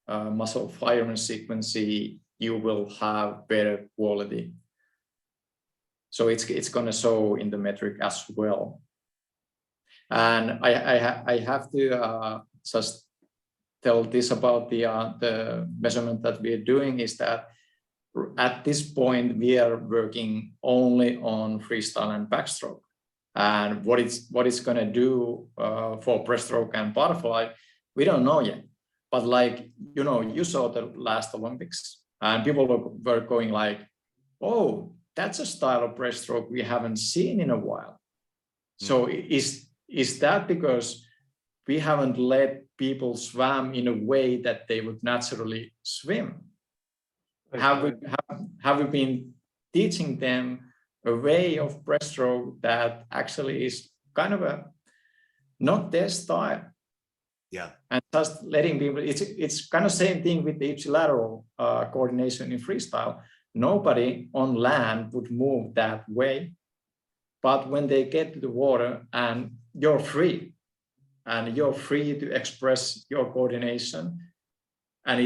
muscle firing sequence, you will have better quality. So it's going to show in the metric as well. And I have to just tell this about the measurement that we are doing, is that at this point we are working only on freestyle and backstroke. And what it's going to do for breaststroke and butterfly, we don't know yet. But like, you know, you saw the last Olympics and people were going like, oh, that's a style of breaststroke we haven't seen in a while. So is that because we haven't let people swim in a way that they would naturally swim? Have we been teaching them a way of breaststroke that actually is kind of not their style? Yeah. And just letting people, it's kind of same thing with the ipsilateral coordination in freestyle. Nobody on land would move that way, but when they get to the water and you're free to express your coordination, and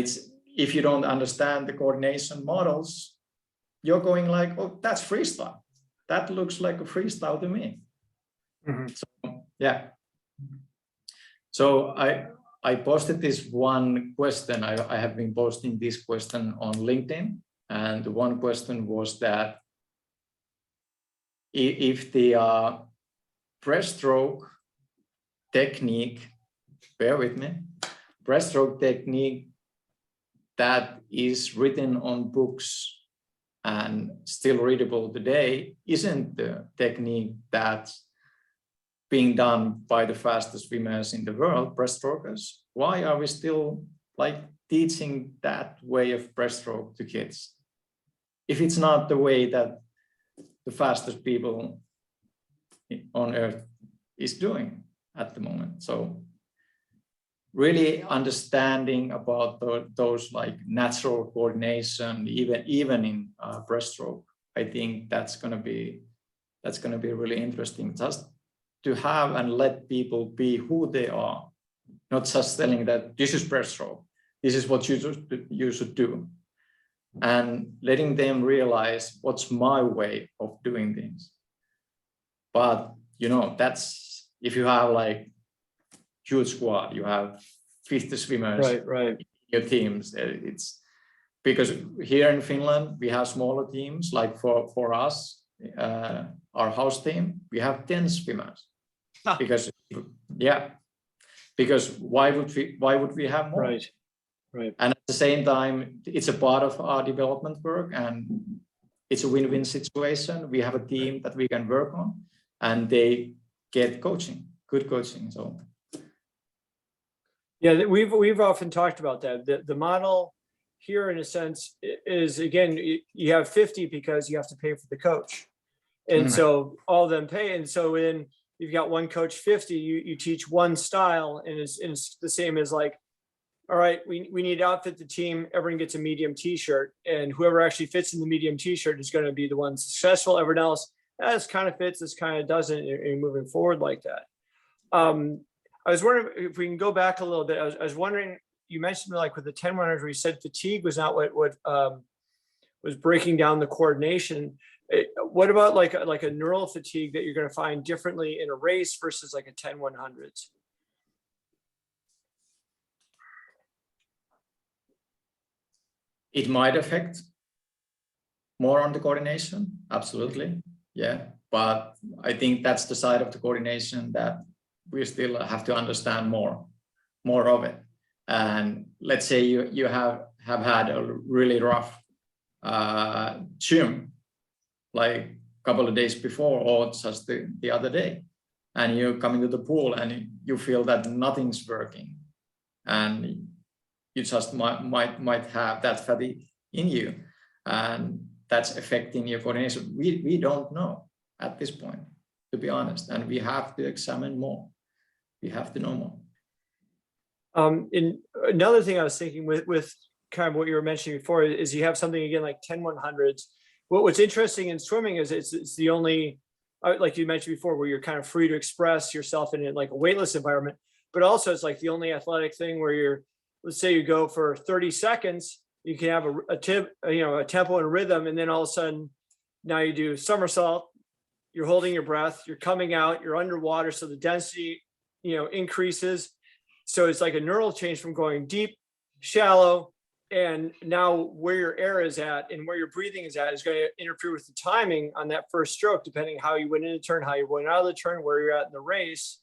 if you don't understand the coordination models, you're going like, oh, that's freestyle. That looks like a freestyle to me. So, yeah. So I posted this one question. I have been posting this question on LinkedIn, and the one question was that if the breaststroke technique, bear with me, breaststroke technique that is written on books and still readable today isn't the technique that's being done by the fastest swimmers in the world, breaststrokers, why are we still like teaching that way of breaststroke to kids? If it's not the way that the fastest people on earth is doing at the moment. So really understanding about those like natural coordination, even in breaststroke, I think that's gonna be really interesting, just to have and let people be who they are, not just telling that this is breaststroke, this is what you should do, and letting them realize what's my way of doing things. But you know, that's if you have like huge squad, you have 50 swimmers, right. in your teams. It's because here in Finland we have smaller teams. Like for us, our house team, we have 10 swimmers. Because why would we have more? Right. And at the same time, it's a part of our development work, and it's a win-win situation. We have a team that we can work on, and they get coaching, good coaching. So yeah, we've often talked about that. The model here, in a sense, is, again, you have 50 because you have to pay for the coach, and so all of them pay, and so then you've got one coach 50, you teach one style, and it's the same as like all right, we need to outfit the team. Everyone gets a medium t-shirt, and whoever actually fits in the medium t-shirt is going to be the one successful. Everyone else, this kind of fits, this kind of doesn't, and moving forward like that. I was wondering if we can go back a little bit. I was wondering, you mentioned like with the 10-100 where you said fatigue was not what was breaking down the coordination. What about like a neural fatigue that you're going to find differently in a race versus like a 10-100s? It might affect more on the coordination, absolutely, yeah. But I think that's the side of the coordination that we still have to understand more of it. And let's say you have had a really rough gym, like a couple of days before or just the other day, and you come into the pool and you feel that nothing's working, and you just might have that fatigue in you, and that's affecting your coordination. We don't know at this point, to be honest, and we have to examine more. We have to know more. And another thing I was thinking with kind of what you were mentioning before is you have something again like 10-100s. What's interesting in swimming is it's the only, like you mentioned before, where you're kind of free to express yourself in like a weightless environment, but also it's like the only athletic thing where you're, let's say you go for 30 seconds, you can have a tempo and rhythm, and then all of a sudden now you do somersault, you're holding your breath, you're coming out, you're underwater, so the density increases. So it's like a neural change from going deep, shallow, and now where your air is at and where your breathing is at is going to interfere with the timing on that first stroke, depending how you went into the turn, how you went out of the turn, where you're at in the race.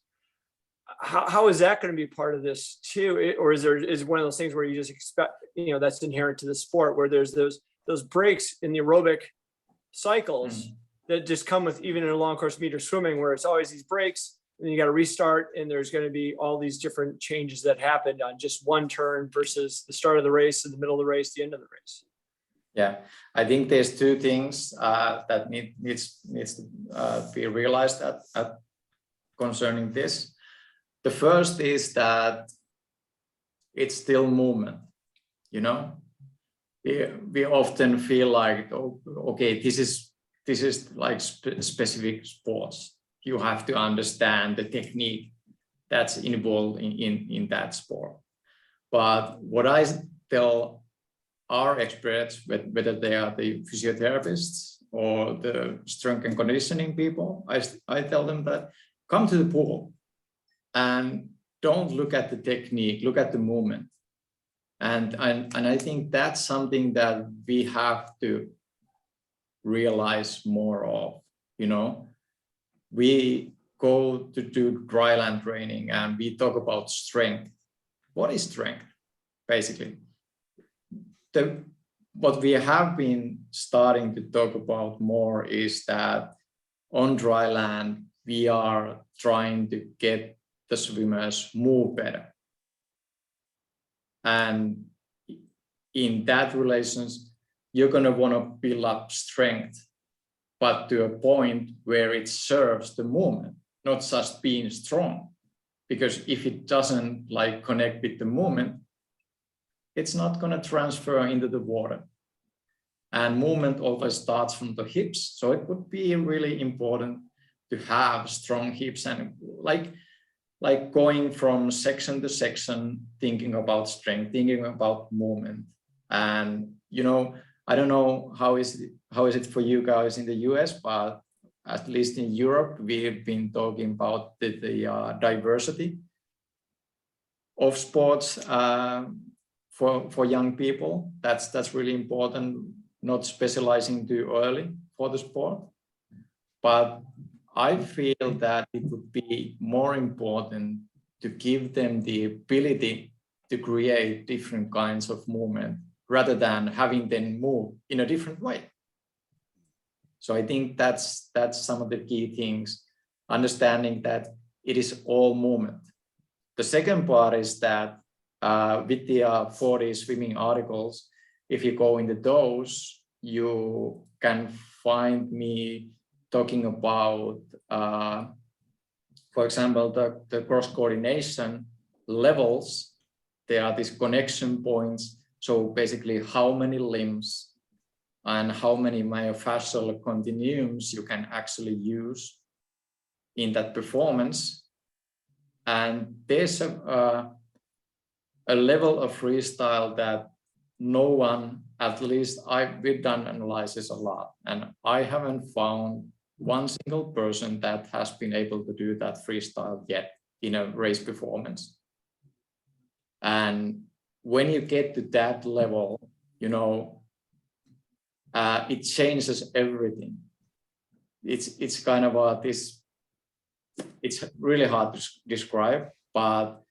How is that going to be part of this too? Or is it one of those things where you just expect, that's inherent to the sport, where there's those breaks in the aerobic cycles that just come with even in a long course meter swimming, where it's always these breaks, and then you got to restart, and there's going to be all these different changes that happened on just one turn versus the start of the race, in the middle of the race, the end of the race. Yeah, I think there's two things that needs to be realized at concerning this. The first is that it's still movement. We often feel like, oh, okay, this is like specific sports. You have to understand the technique that's involved in that sport. But what I tell our experts, whether they are the physiotherapists or the strength and conditioning people, I tell them that come to the pool and don't look at the technique, look at the movement. And I think that's something that we have to realize more of. We go to do dryland training and we talk about strength. What is strength, basically? What we have been starting to talk about more is that on dry land, we are trying to get the swimmers move better. And in that relations, you're going to want to build up strength, but to a point where it serves the movement, not just being strong. Because if it doesn't connect with the movement, it's not going to transfer into the water. And movement always starts from the hips. So it would be really important to have strong hips, and like going from section to section, thinking about strength, thinking about movement. And, I don't know how is it for you guys in the US, but at least in Europe, we've been talking about the diversity of sports for young people. That's really important, not specializing too early for the sport. But I feel that it would be more important to give them the ability to create different kinds of movement rather than having them move in a different way. So I think that's some of the key things, understanding that it is all movement. The second part is that with the 40 swimming articles, if you go into those, you can find me talking about, for example, the cross coordination levels there are these connection points. So basically how many limbs and how many myofascial continuums you can actually use in that performance. And there's a level of freestyle that no one, at least we've done analysis a lot, and I haven't found one single person that has been able to do that freestyle yet in a race performance. And when you get to that level, you know, it changes everything. It's kind of it's really hard to describe, but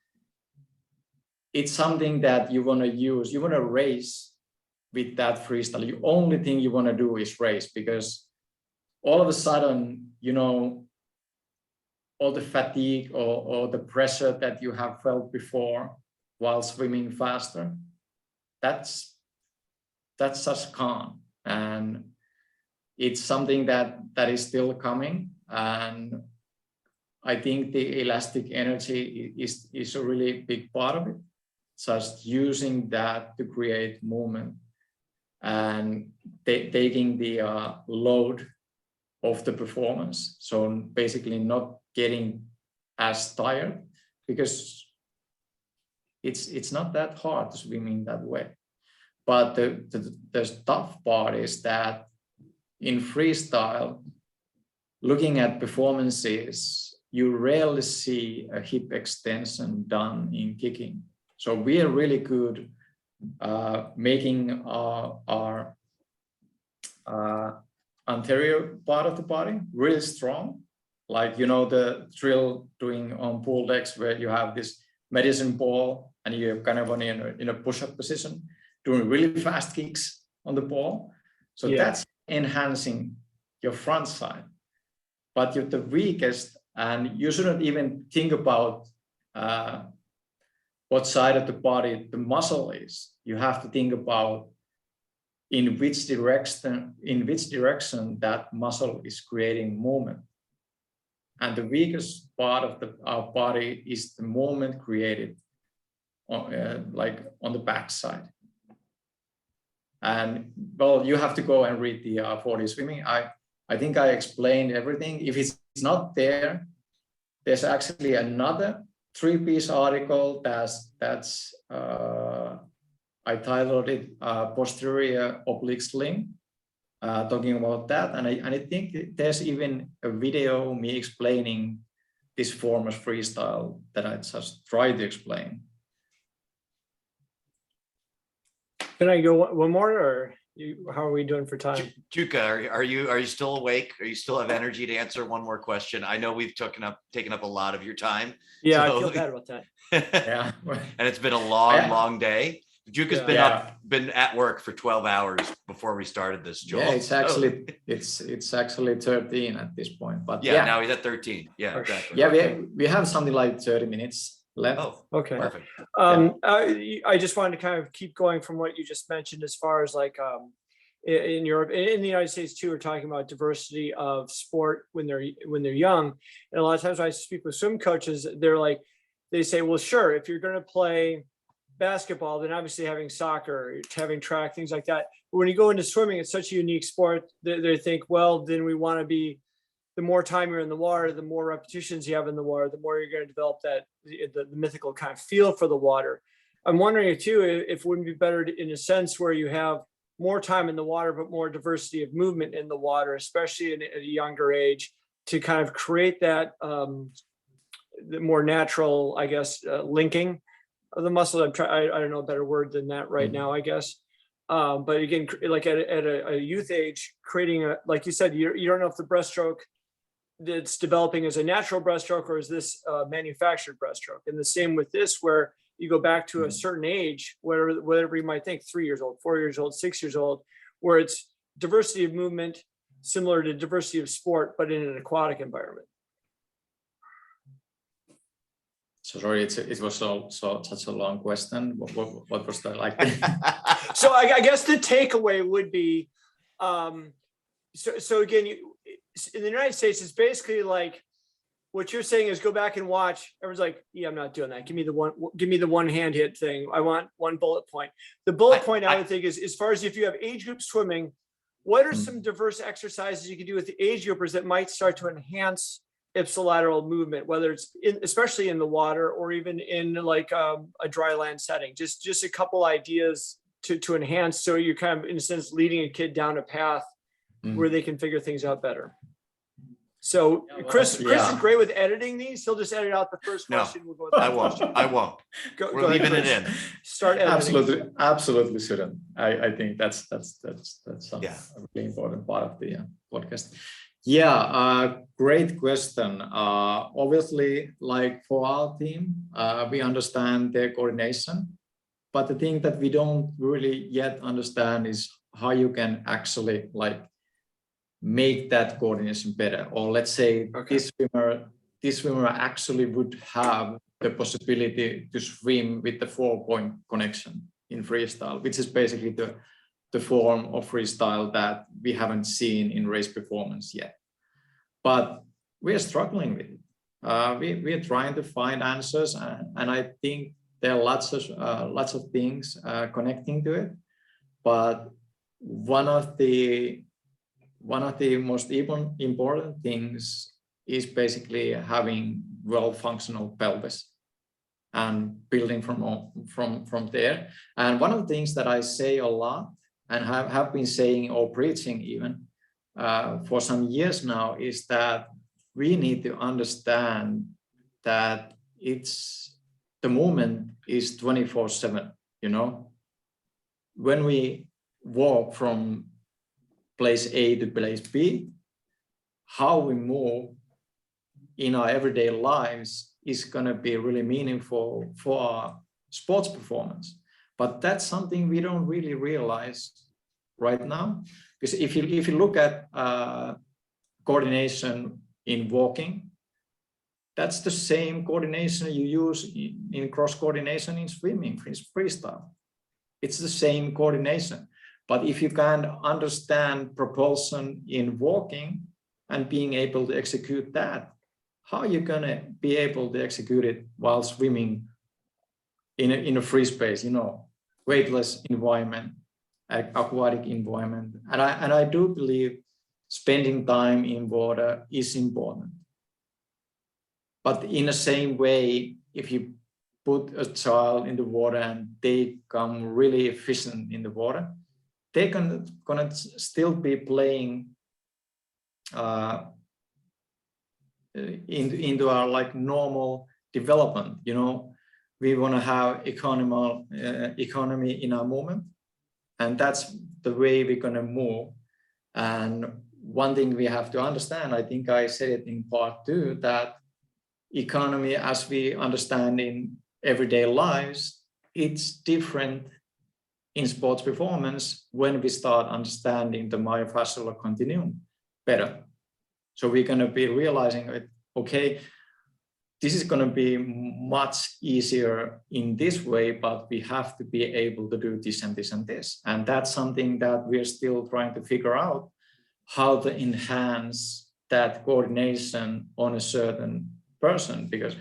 it's something that you want to use. You want to race with that freestyle. The only thing you want to do is race, because all of a sudden, you know, all the fatigue or the pressure that you have felt before while swimming faster, that's just gone. And it's something that is still coming. And I think the elastic energy is a really big part of it. Just using that to create movement and taking the load of the performance. So basically not getting as tired, because it's not that hard to swim in that way. But the tough part is that in freestyle, looking at performances, you rarely see a hip extension done in kicking. So we are really good making our anterior part of the body really strong. Like, you know, the drill doing on pull legs where you have this medicine ball and you're kind of in a push-up position, doing really fast kicks on the ball. So that's enhancing your front side. But you're the weakest, and you shouldn't even think about what side of the body the muscle is. You have to think about in which direction that muscle is creating movement. And the weakest part of our body is the movement created like on the back side. And well, you have to go and read the 4D swimming. I think I explained everything. If it's not there, there's actually another 3-piece article that's I titled it Posterior Oblique Sling, talking about that. And I think there's even a video me explaining this form of freestyle that I just tried to explain. Can I go one more, or how are we doing for time? Jukka, are you still awake? Are you still have energy to answer one more question? I know we've taken up a lot of your time. Yeah, so... I feel bad about that. Yeah, and it's been a long day. Jukka's been at work for 12 hours before we started this, Joel. Yeah, it's actually it's actually 13 at this point. But now he's at 13. Yeah, exactly. Yeah, we have something like 30 minutes left. Oh, okay. Perfect. I just wanted to kind of keep going from what you just mentioned, as far as like in Europe, in the United States too, we're talking about diversity of sport when they're young. And a lot of times when I speak with swim coaches, they say, well, sure, if you're going to play basketball, then obviously having soccer, having track, things like that. But when you go into swimming, it's such a unique sport. They think, well, then we want to be, the more time you're in the water, the more repetitions you have in the water, the more you're going to develop that the mythical kind of feel for the water. I'm wondering too, if it wouldn't be better in a sense where you have more time in the water, but more diversity of movement in the water, especially at a younger age, to kind of create that the more natural, I guess, linking of the muscle. I don't know a better word than that right now, I guess. But again, like at a youth age, creating like you said, you don't know if the breaststroke that's developing is a natural breaststroke or is this manufactured breaststroke. And the same with this, where you go back to a certain age, whatever you might think, 3 years old, 4 years old, 6 years old, where it's diversity of movement, similar to diversity of sport, but in an aquatic environment. So sorry, it was such a long question. What was that like? So I guess the takeaway would be, so again, in the United States, it's basically like what you're saying is go back and watch. Everyone's like, yeah, I'm not doing that. Give me the one hand hit thing. I want one bullet point. The bullet point I would think is, as far as if you have age group swimming, what are some diverse exercises you can do with the age groupers that might start to enhance ipsilateral movement, whether it's especially in the water or even in like a dry land setting? Just a couple ideas to enhance, so you're kind of, in a sense, leading a kid down a path where they can figure things out better. So Chris is great with editing these. He'll just edit out the first question. We'll go with I won't. We're leaving it in. Start editing. Absolutely shouldn't. I think that's a really important part of the podcast. Great question. Obviously, like for our team, we understand their coordination, but the thing that we don't really yet understand is how you can actually like make that coordination better. Or let's say this swimmer actually would have the possibility to swim with the 4-point connection in freestyle, which is basically the form of freestyle that we haven't seen in race performance yet. But we're struggling with it. We're trying to find answers, and I think there are lots of things connecting to it. But one of the most important things is basically having well-functional pelvis and building from there. And one of the things that I say a lot and have been saying or preaching even for some years now is that we need to understand that the movement is 24/7. When we walk from place A to place B, how we move in our everyday lives is going to be really meaningful for our sports performance. But that's something we don't really realize right now, because if you look at coordination in walking, that's the same coordination you use in cross coordination in swimming, freestyle. It's the same coordination. But if you can't understand propulsion in walking and being able to execute that, how are you going to be able to execute it while swimming in a free space, weightless environment, aquatic environment? And I do believe spending time in water is important. But in the same way, if you put a child in the water and they become really efficient in the water, they're gonna still be playing into our like normal development. We want to have economy in our movement, and that's the way we're gonna move. And one thing we have to understand, I think I said it in part 2, that economy as we understand in everyday lives, it's different in sports performance when we start understanding the myofascial continuum better. So we're going to be realizing, okay, this is going to be much easier in this way, but we have to be able to do this and this and this. And that's something that we're still trying to figure out, how to enhance that coordination on a certain person, because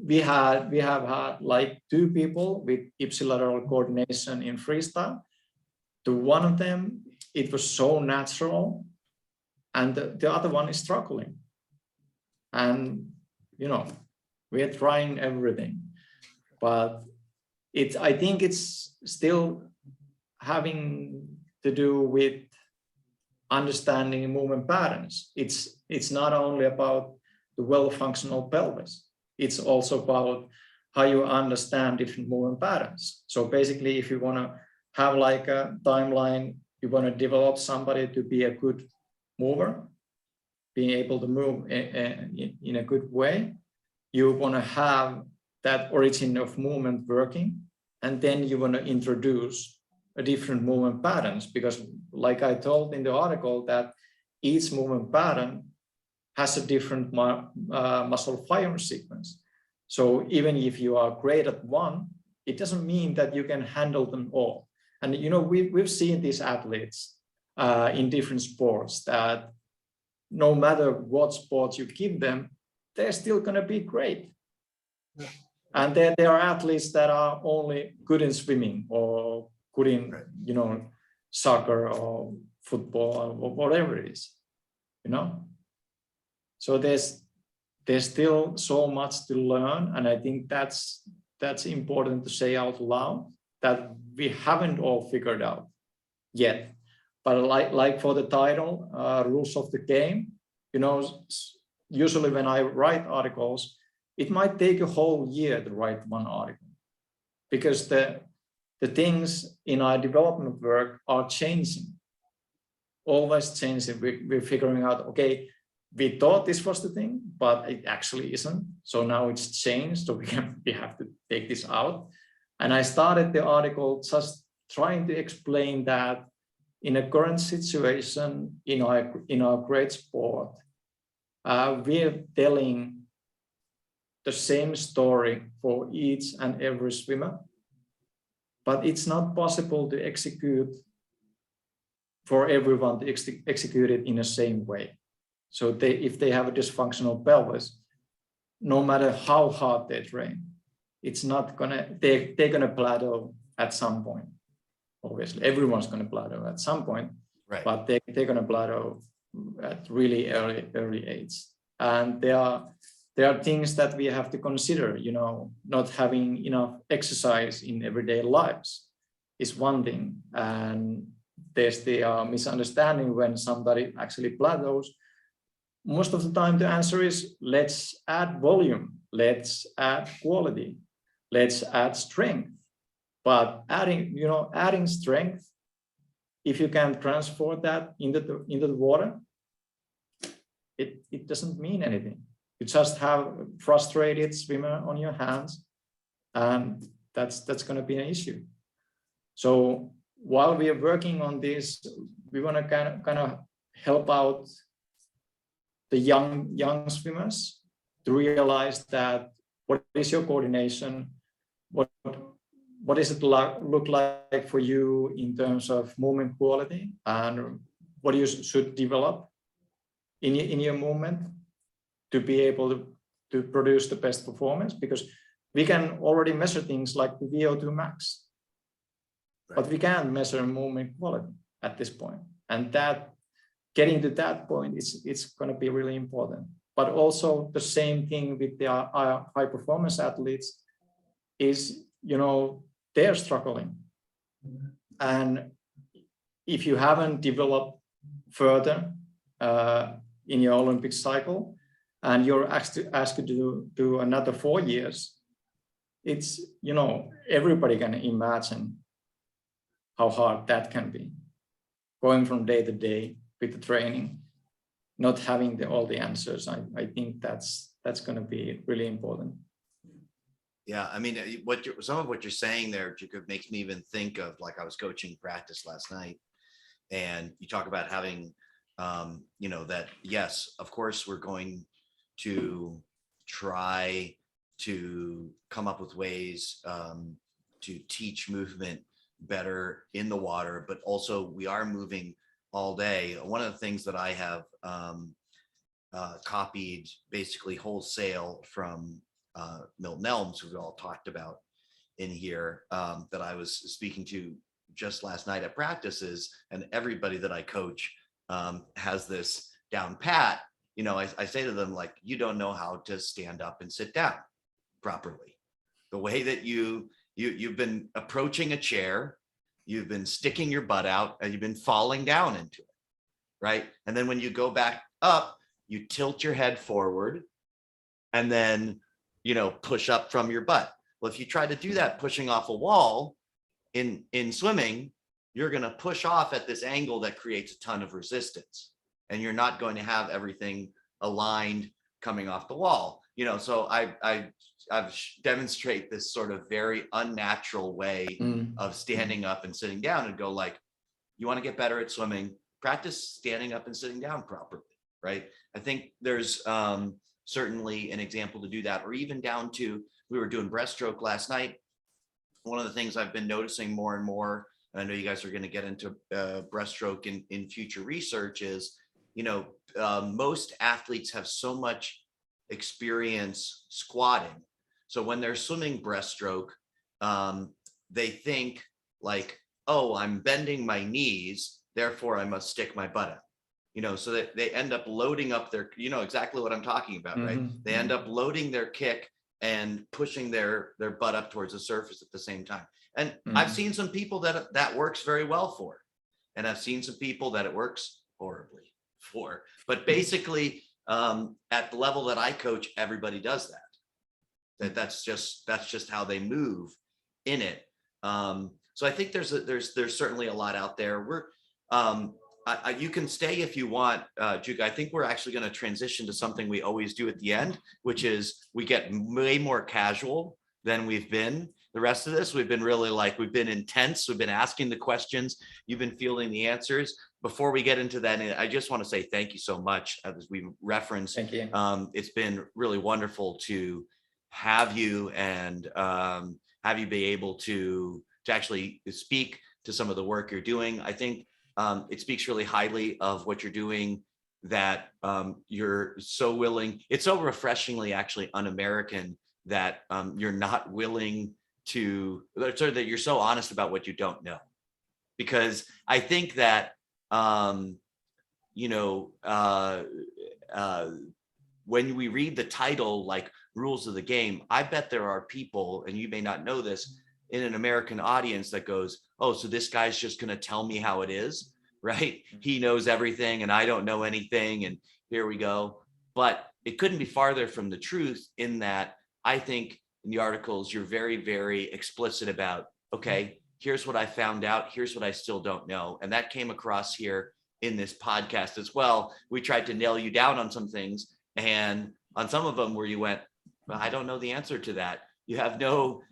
we have had like 2 people with ipsilateral coordination in freestyle. To one of them, it was so natural, and the other one is struggling. And we're trying everything, but I think it's still having to do with understanding movement patterns. It's not only about the well-functional pelvis. It's also about how you understand different movement patterns. So basically, if you want to have like a timeline, you want to develop somebody to be a good mover, being able to move in a good way, you want to have that origin of movement working, and then you want to introduce a different movement patterns, because like I told in the article, that each movement pattern has a different muscle firing sequence. So even if you are great at one, it doesn't mean that you can handle them all. And we've seen these athletes in different sports that no matter what sports you give them, they're still going to be great. And then there are athletes that are only good in swimming or good in, soccer or football or whatever it is, So there's still so much to learn. And I think that's important to say out loud, that we haven't all figured out yet. But like for the title, rules of the game, usually when I write articles, it might take a whole year to write one article, because the things in our development work are changing, always changing. We're figuring out, okay, we thought this was the thing, but it actually isn't. So now it's changed, so we have to take this out. And I started the article just trying to explain that in a current situation in our great sport, we're telling the same story for each and every swimmer, but it's not possible to execute for everyone to execute it in the same way. So if they have a dysfunctional pelvis, no matter how hard they train, they're gonna plateau at some point. Obviously, everyone's gonna plateau at some point, Right. but they're gonna plateau at really early age. And there are things that we have to consider, not having enough exercise in everyday lives is one thing. And there's the misunderstanding when somebody actually plateaus. Most of the time the answer is, let's add volume, let's add quality, let's add strength. But adding strength, if you can transport that into the water, it doesn't mean anything. You just have a frustrated swimmer on your hands, and that's going to be an issue. So while we are working on this, we want to kind of help out the young swimmers to realize that what is your coordination, what does it look like for you in terms of movement quality, and what you should develop in your movement to be able to produce the best performance, because we can already measure things like the VO2 max, but we can't measure movement quality at this point. And that getting to that point, it's going to be really important. But also the same thing with the high performance athletes is, they're struggling. And if you haven't developed further in your Olympic cycle, and you're asked to do another 4 years, it's, everybody can imagine how hard that can be. Going from day to day with the training, not having all the answers, I think that's going to be really important. Yeah, I mean, some of what you're saying there, Jukka, makes me even think of, like, I was coaching practice last night, and you talk about having, that, yes, of course, we're going to try to come up with ways to teach movement better in the water, but also we are moving all day. One of the things that I have copied basically wholesale from Milton Elms, who we all talked about in here, that I was speaking to just last night at practices, and everybody that I coach has this down pat. I say to them, like, you don't know how to stand up and sit down properly. The way that you've been approaching a chair, you've been sticking your butt out, and you've been falling down into it, right? And then when you go back up, you tilt your head forward and then, push up from your butt. Well, if you try to do that pushing off a wall in swimming, you're going to push off at this angle that creates a ton of resistance, and you're not going to have everything aligned coming off the wall. So I've demonstrate this sort of very unnatural way of standing up and sitting down, and go, like, you want to get better at swimming, practice standing up and sitting down properly, right? I think there's certainly an example to do that, or even down to, we were doing breaststroke last night. One of the things I've been noticing more and more, and I know you guys are going to get into breaststroke in future research, is, most athletes have so much experience squatting. So when they're swimming breaststroke, they think like, oh, I'm bending my knees, therefore I must stick my butt out. So that they end up loading up their, exactly what I'm talking about, right? They end up loading their kick and pushing their butt up towards the surface at the same time. And I've seen some people that works very well for, and I've seen some people that it works horribly for. But basically, at the level that I coach, everybody does that. That's just how they move in it. So I think there's certainly a lot out there. You can stay if you want, Jukka. I think we're actually going to transition to something we always do at the end, which is we get way more casual than we've been. The rest of this, we've been really we've been intense. We've been asking the questions. You've been fielding the answers. Before we get into that, I just want to say thank you so much. As we referenced, Thank you. It's been really wonderful to have you and have you be able to actually speak to some of the work you're doing. I think it speaks really highly of what you're doing, that you're so willing. It's so refreshingly actually un-American that you're not willing to, or that you're so honest about what you don't know. Because I think that, when we read the title, like Rules of the Game, I bet there are people, and you may not know this, in an American audience that goes, oh, so this guy's just going to tell me how it is, right? He knows everything and I don't know anything, and here we go. But it couldn't be farther from the truth, in that I think in the articles you're very, very explicit about, okay, here's what I found out, here's what I still don't know. And that came across here in this podcast as well. We tried to nail you down on some things, and on some of them where you went, well, I don't know the answer to that. You have no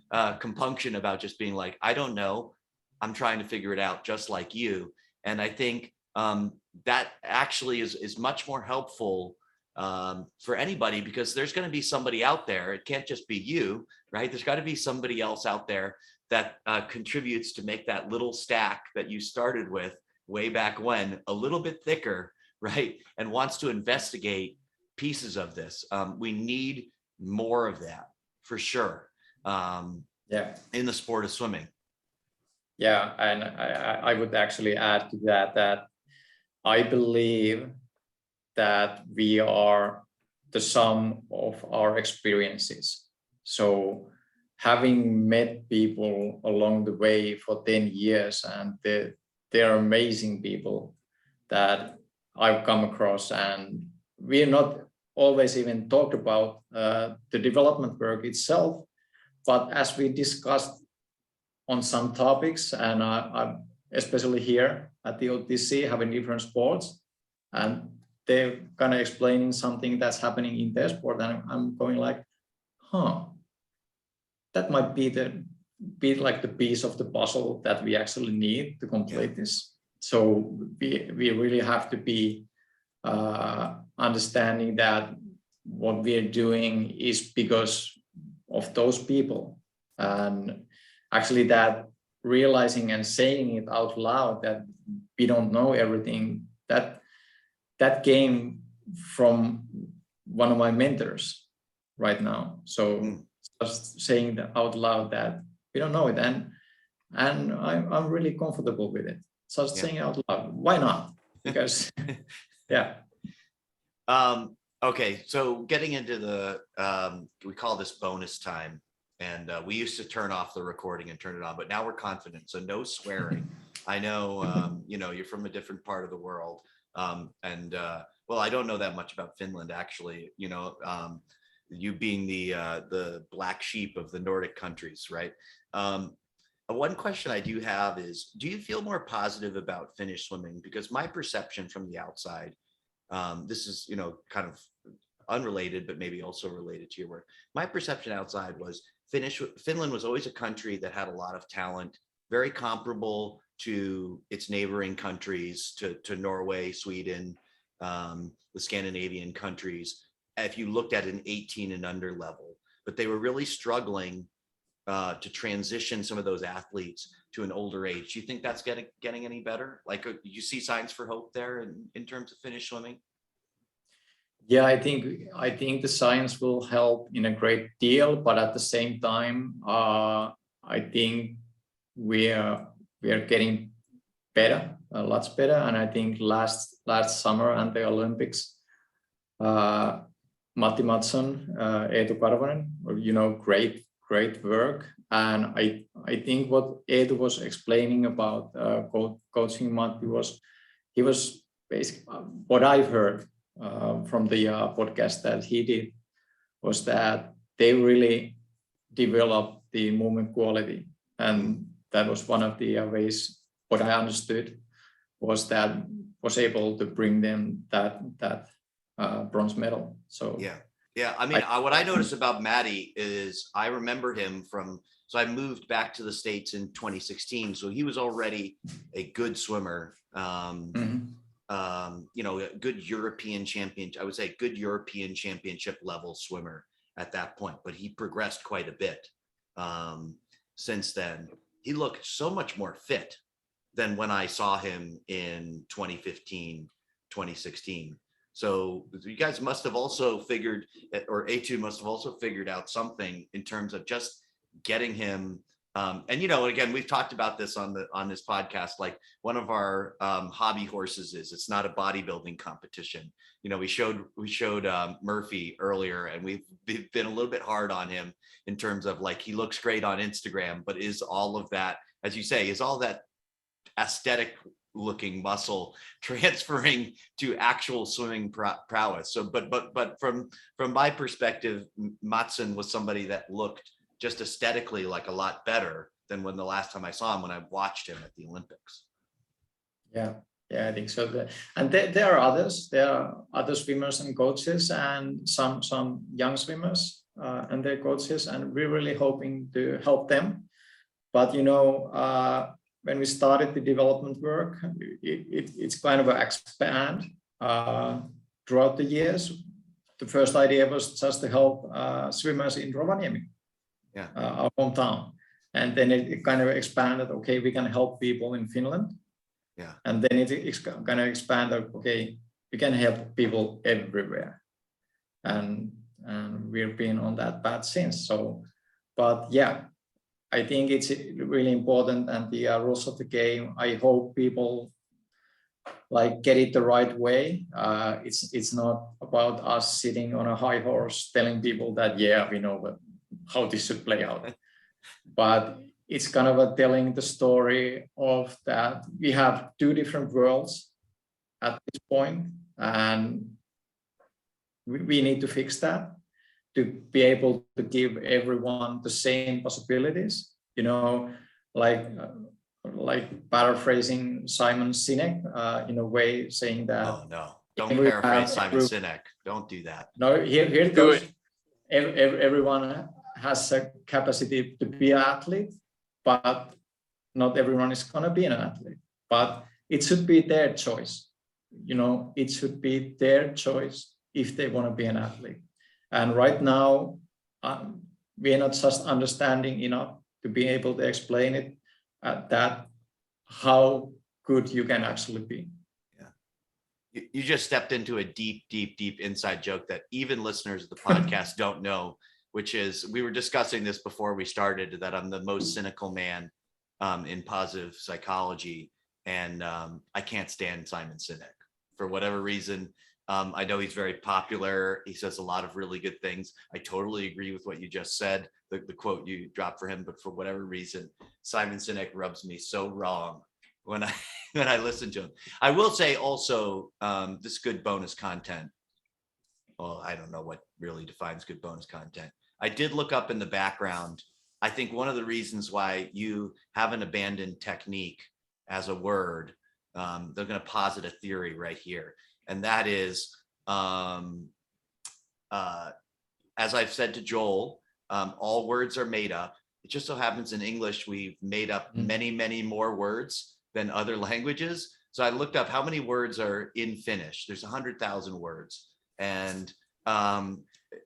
compunction about just being like, I don't know, I'm trying to figure it out, just like you. And I think that actually is much more helpful for anybody, because there's going to be somebody out there. It can't just be you, right? There's got to be somebody else out there that contributes to make that little stack that you started with way back when a little bit thicker, right? And wants to investigate pieces of this. We need more of that for sure. In the sport of swimming. Yeah, and I would actually add to that I believe that we are the sum of our experiences. So having met people along the way for 10 years, and they're amazing people that I've come across, and we're not always even talked about the development work itself, but as we discussed on some topics, and especially here at the OTC, having different sports, and they're kind of explaining something that's happening in their sport, and I'm going like, that might be like the piece of the puzzle that we actually need to complete this. So we really have to be understanding that what we're doing is because of those people, and actually that realizing and saying it out loud that we don't know everything, that came from one of my mentors right now. So just saying that out loud that we don't know it, and I'm really comfortable with it. So saying it out loud, why not? Because yeah. Okay, so getting into the we call this bonus time, and we used to turn off the recording and turn it on, but now we're confident, so no swearing. I know you're from a different part of the world, and well, I don't know that much about Finland actually. You being the black sheep of the Nordic countries, right? One question I do have is, do you feel more positive about Finnish swimming? Because my perception from the outside, this is, kind of unrelated, but maybe also related to your work. My perception outside was Finland was always a country that had a lot of talent, very comparable to its neighboring countries, to Norway, Sweden, the Scandinavian countries, if you looked at an 18 and under level, but they were really struggling to transition some of those athletes to an older age. Do you think that's getting any better? Like, you see signs for hope there in terms of Finnish swimming? Yeah, I think the science will help in a great deal, but at the same time, I think we are getting better, lots better. And I think last summer and the Olympics, Matti Mattsson, Eetu Karvonen, great work. And I think what Eetu was explaining about coaching Matti he was basically what I've heard from the podcast that he did was that they really developed the movement quality, and that was one of the ways what I understood was that was able to bring them that bronze medal. So yeah. I mean, what I noticed about Matty is I remember him so I moved back to the States in 2016, so he was already a good swimmer. A good European champion, I would say good European championship level swimmer at that point, but he progressed quite a bit since then. He looked so much more fit than when I saw him in 2015, 2016. So you guys must have also figured, or A2 must have also figured out something in terms of just getting him. And again, we've talked about this on this podcast. Like one of our hobby horses it's not a bodybuilding competition. We showed Murphy earlier, and we've been a little bit hard on him in terms of like he looks great on Instagram, but is all of that, as you say, is all that aesthetic looking muscle transferring to actual swimming prowess? So, but from my perspective, Mattsson was somebody that looked just aesthetically like a lot better than when the last time I saw him when I watched him at the Olympics. Yeah, I think so. And there are others. There are other swimmers and coaches, and some young swimmers and their coaches, and we're really hoping to help them. But when we started the development work, it's kind of an expand throughout the years. The first idea was just to help swimmers in Rovaniemi. Our hometown, and then it kind of expanded. Okay, we can help people in Finland, and then it's kind of expanded. Okay, we can help people everywhere, and we've been on that path since. So, but yeah, I think it's really important, and the rules of the game. I hope people like get it the right way. It's not about us sitting on a high horse telling people that we know how this should play out, but it's kind of telling the story of that we have two different worlds at this point, and we need to fix that to be able to give everyone the same possibilities. Like paraphrasing Simon Sinek in a way, saying that no, don't paraphrase Simon Sinek. Don't do that. No, here it goes. Everyone has a capacity to be an athlete, but not everyone is going to be an athlete. But it should be their choice. It should be their choice if they want to be an athlete. And right now, we are not just understanding enough to be able to explain it that how good you can actually be. Yeah. You just stepped into a deep inside joke that even listeners of the podcast don't know, which is, we were discussing this before we started, that I'm the most cynical man in positive psychology. And I can't stand Simon Sinek for whatever reason. I know he's very popular. He says a lot of really good things. I totally agree with what you just said, the quote you dropped for him, but for whatever reason, Simon Sinek rubs me so wrong when I listen to him. I will say also, this good bonus content. Well, I don't know what really defines good bonus content. I did look up in the background. I think one of the reasons why you haven't abandoned technique as a word, they're going to posit a theory right here. And that is, as I've said to Joel, all words are made up. It just so happens in English, we've made up many more words than other languages. So I looked up how many words are in Finnish. There's 100,000 words, and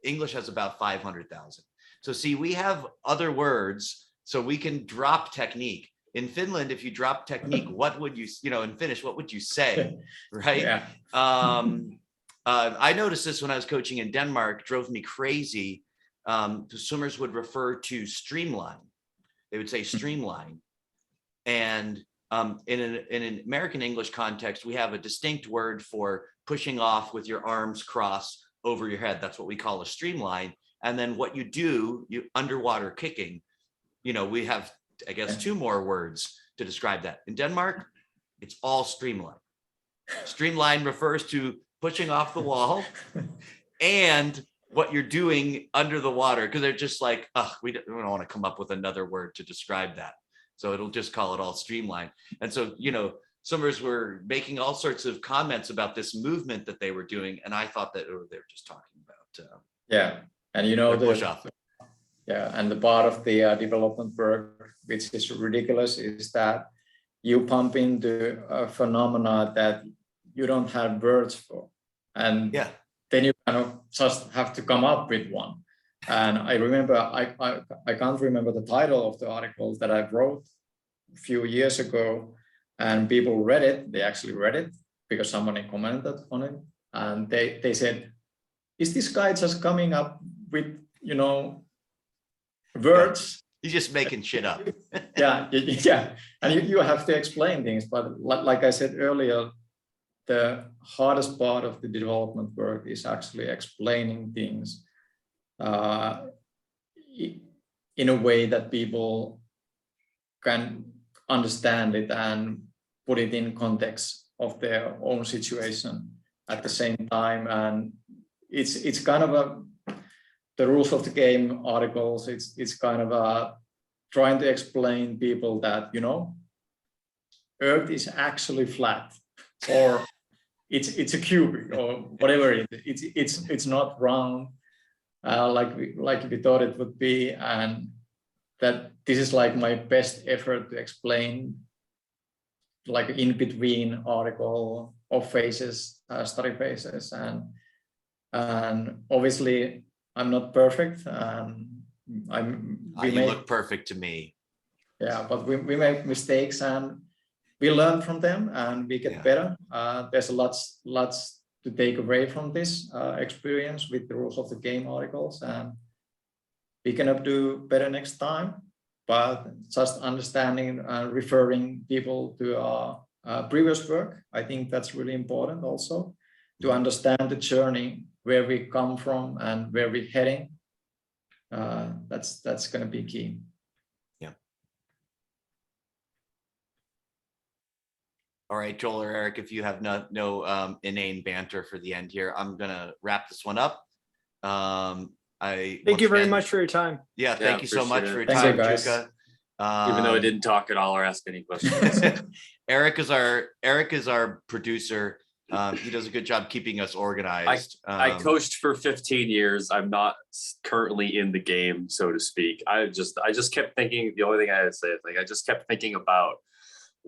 English has about 500,000. So see, we have other words, so we can drop technique. In Finland, if you drop technique, what would you in Finnish, what would you say, right? Yeah. I noticed this when I was coaching in Denmark, drove me crazy. The swimmers would refer to streamline. They would say streamline. And in an American English context, we have a distinct word for pushing off with your arms crossed over your head. That's what we call a streamline. And then what you do, you underwater kicking, we have, I guess, 2 more words to describe that. In Denmark, it's all streamline. Streamline refers to pushing off the wall and what you're doing under the water, because they're just like, we don't want to come up with another word to describe that. So it'll just call it all streamline. And so, swimmers were making all sorts of comments about this movement that they were doing. And I thought that they were just talking about and push off. And the part of the development work, which is ridiculous, is that you pump into a phenomena that you don't have words for. And then you kind of just have to come up with one. And I remember, I can't remember the title of the article that I wrote a few years ago, and people read it. They actually read it because someone commented on it. And they said, is this guy just coming up with, words? He's just making shit up. yeah. And you have to explain things. But like I said earlier, the hardest part of the development work is actually explaining things in a way that people can understand it and put it in context of their own situation at the same time. And it's kind of the rules of the game articles. It's kind of trying to explain people that Earth is actually flat, or it's a cube, or whatever it is. It's not round like we thought it would be, and that this is like my best effort to explain, like in between article of phases, study phases, and obviously I'm not perfect. You look perfect to me. Yeah, but we make mistakes and we learn from them and we get better. There's lots to take away from this experience with the rules of the game articles, and we can do better next time. But just understanding and referring people to our previous work, I think that's really important also, to understand the journey, where we come from and where we're heading. That's going to be key. All right, Joel or Eric, if you have no inane banter for the end here, I'm gonna wrap this one up. Thank you very much for your time. Yeah, thank you so much for your Thanks, time, guys. Jukka. Even though I didn't talk at all or ask any questions. Eric is our producer. He does a good job keeping us organized. I coached for 15 years. I'm not currently in the game, so to speak. I just kept thinking, the only thing I had to say is I just kept thinking about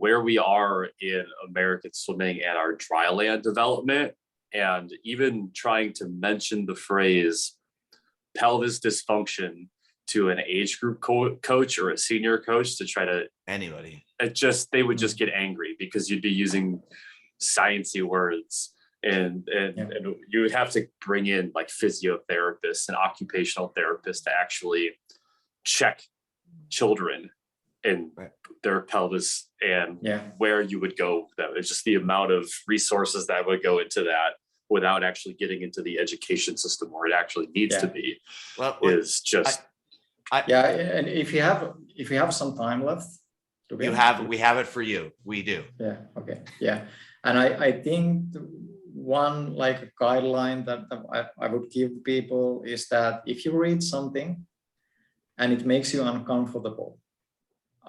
where we are in American swimming and our dry land development, and even trying to mention the phrase pelvis dysfunction to an age group coach or a senior coach to try to anybody. They would just get angry because you'd be using sciencey words, and you would have to bring in like physiotherapists and occupational therapists to actually check children and their pelvis and where you would go with them. It's just the amount of resources that would go into that without actually getting into the education system where it actually needs to be. Is just and if you have some time left, we have it for you. We do. And I think one like guideline that I would give people is that if you read something and it makes you uncomfortable,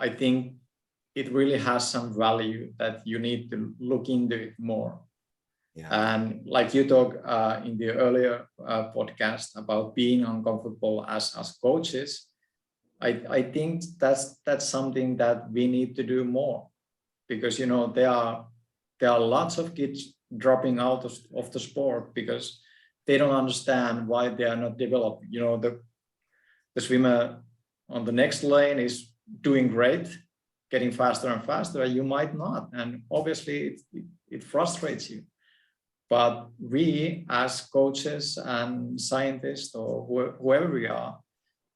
I think it really has some value that you need to look into it more. And like you talk in the earlier podcast about being uncomfortable as coaches, I think that's something that we need to do more, because there are lots of kids dropping out of the sport because they don't understand why they are not developed. The swimmer on the next lane is doing great, getting faster and faster, you might not, and obviously it frustrates you. But we as coaches and scientists or whoever we are,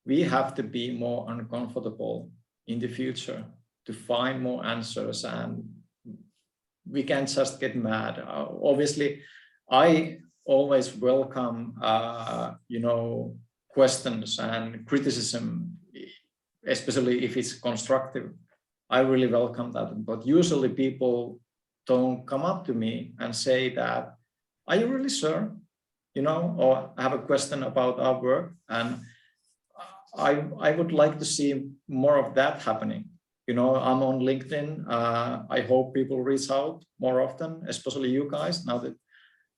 we have to be more uncomfortable in the future to find more answers, and we can't just get mad. Obviously, I always welcome, questions and criticism, especially if it's constructive. I really welcome that. But usually people don't come up to me and say that, are you really sure? Or I have a question about our work. And I would like to see more of that happening. I'm on LinkedIn. I hope people reach out more often, especially you guys, now that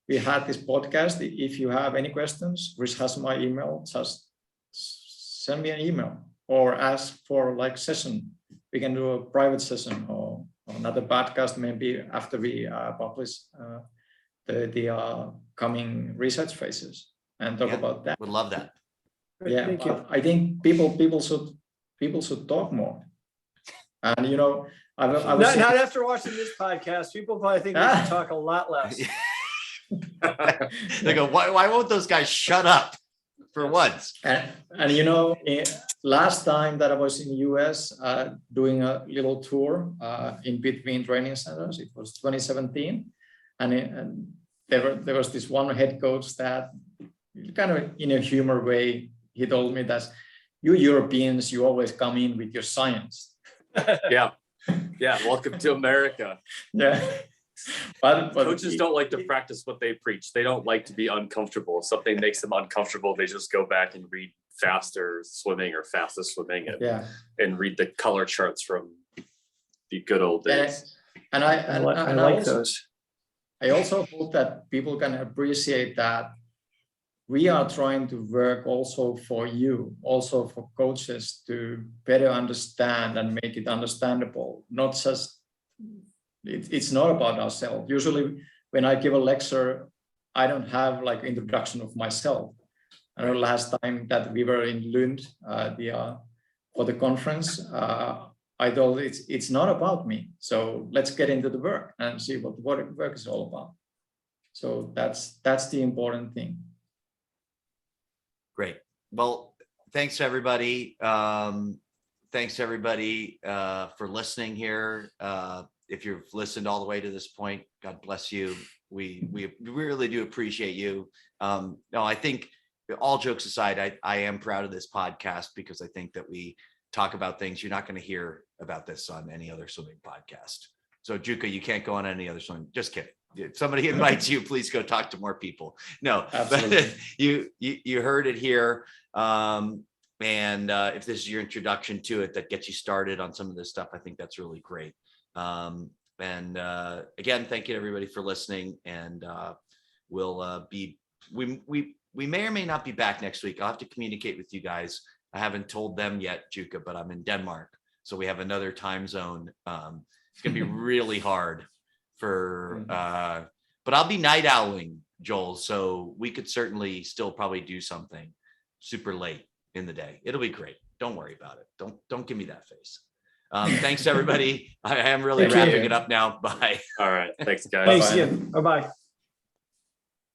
we had this podcast. If you have any questions, Rich has my email, just send me an email or ask for like session. We can do a private session or another podcast, maybe after we publish the coming research phases and talk about that. Would love that. Yeah, Thank you. I think people should talk more. And I was Not after watching this podcast. People probably think we should talk a lot less. They go, why won't those guys shut up for once? And last time that I was in the US doing a little tour in between training centers, it was 2017, and there was this one head coach that kind of in a humor way, he told me that you Europeans, you always come in with your science. Yeah. Welcome to America. Yeah. But coaches don't like to practice what they preach. They don't like to be uncomfortable. If something makes them uncomfortable, they just go back and read faster swimming or fastest swimming and read the color charts from the good old days. And I like those. I also hope that people can appreciate that we are trying to work also for you, also for coaches to better understand and make it understandable. Not just, it's not about ourselves. Usually when I give a lecture, I don't have like introduction of myself. I know last time that we were in Lund for the conference, I told it's not about me. So let's get into the work and see what work is all about. So that's the important thing. Great. Well, thanks everybody. Thanks everybody for listening here. If you've listened all the way to this point, God bless you. We really do appreciate you. No, I think all jokes aside, I am proud of this podcast because I think that we talk about things you're not going to hear about this on any other swimming podcast. So Jukka, you can't go on any other swimming. Just kidding. If somebody invites you, please go talk to more people. No, absolutely. But you heard it here. And if this is your introduction to it, that gets you started on some of this stuff, I think that's really great. Again, thank you to everybody for listening. And we may or may not be back next week. I'll have to communicate with you guys. I haven't told them yet, Jukka, but I'm in Denmark. So we have another time zone. It's going to be really hard but I'll be night owling, Joel. So we could certainly still probably do something super late in the day. It'll be great. Don't worry about it. Don't give me that face. Thanks everybody. I am really wrapping it up now. Bye. All right. Thanks guys. Thanks. Bye-bye.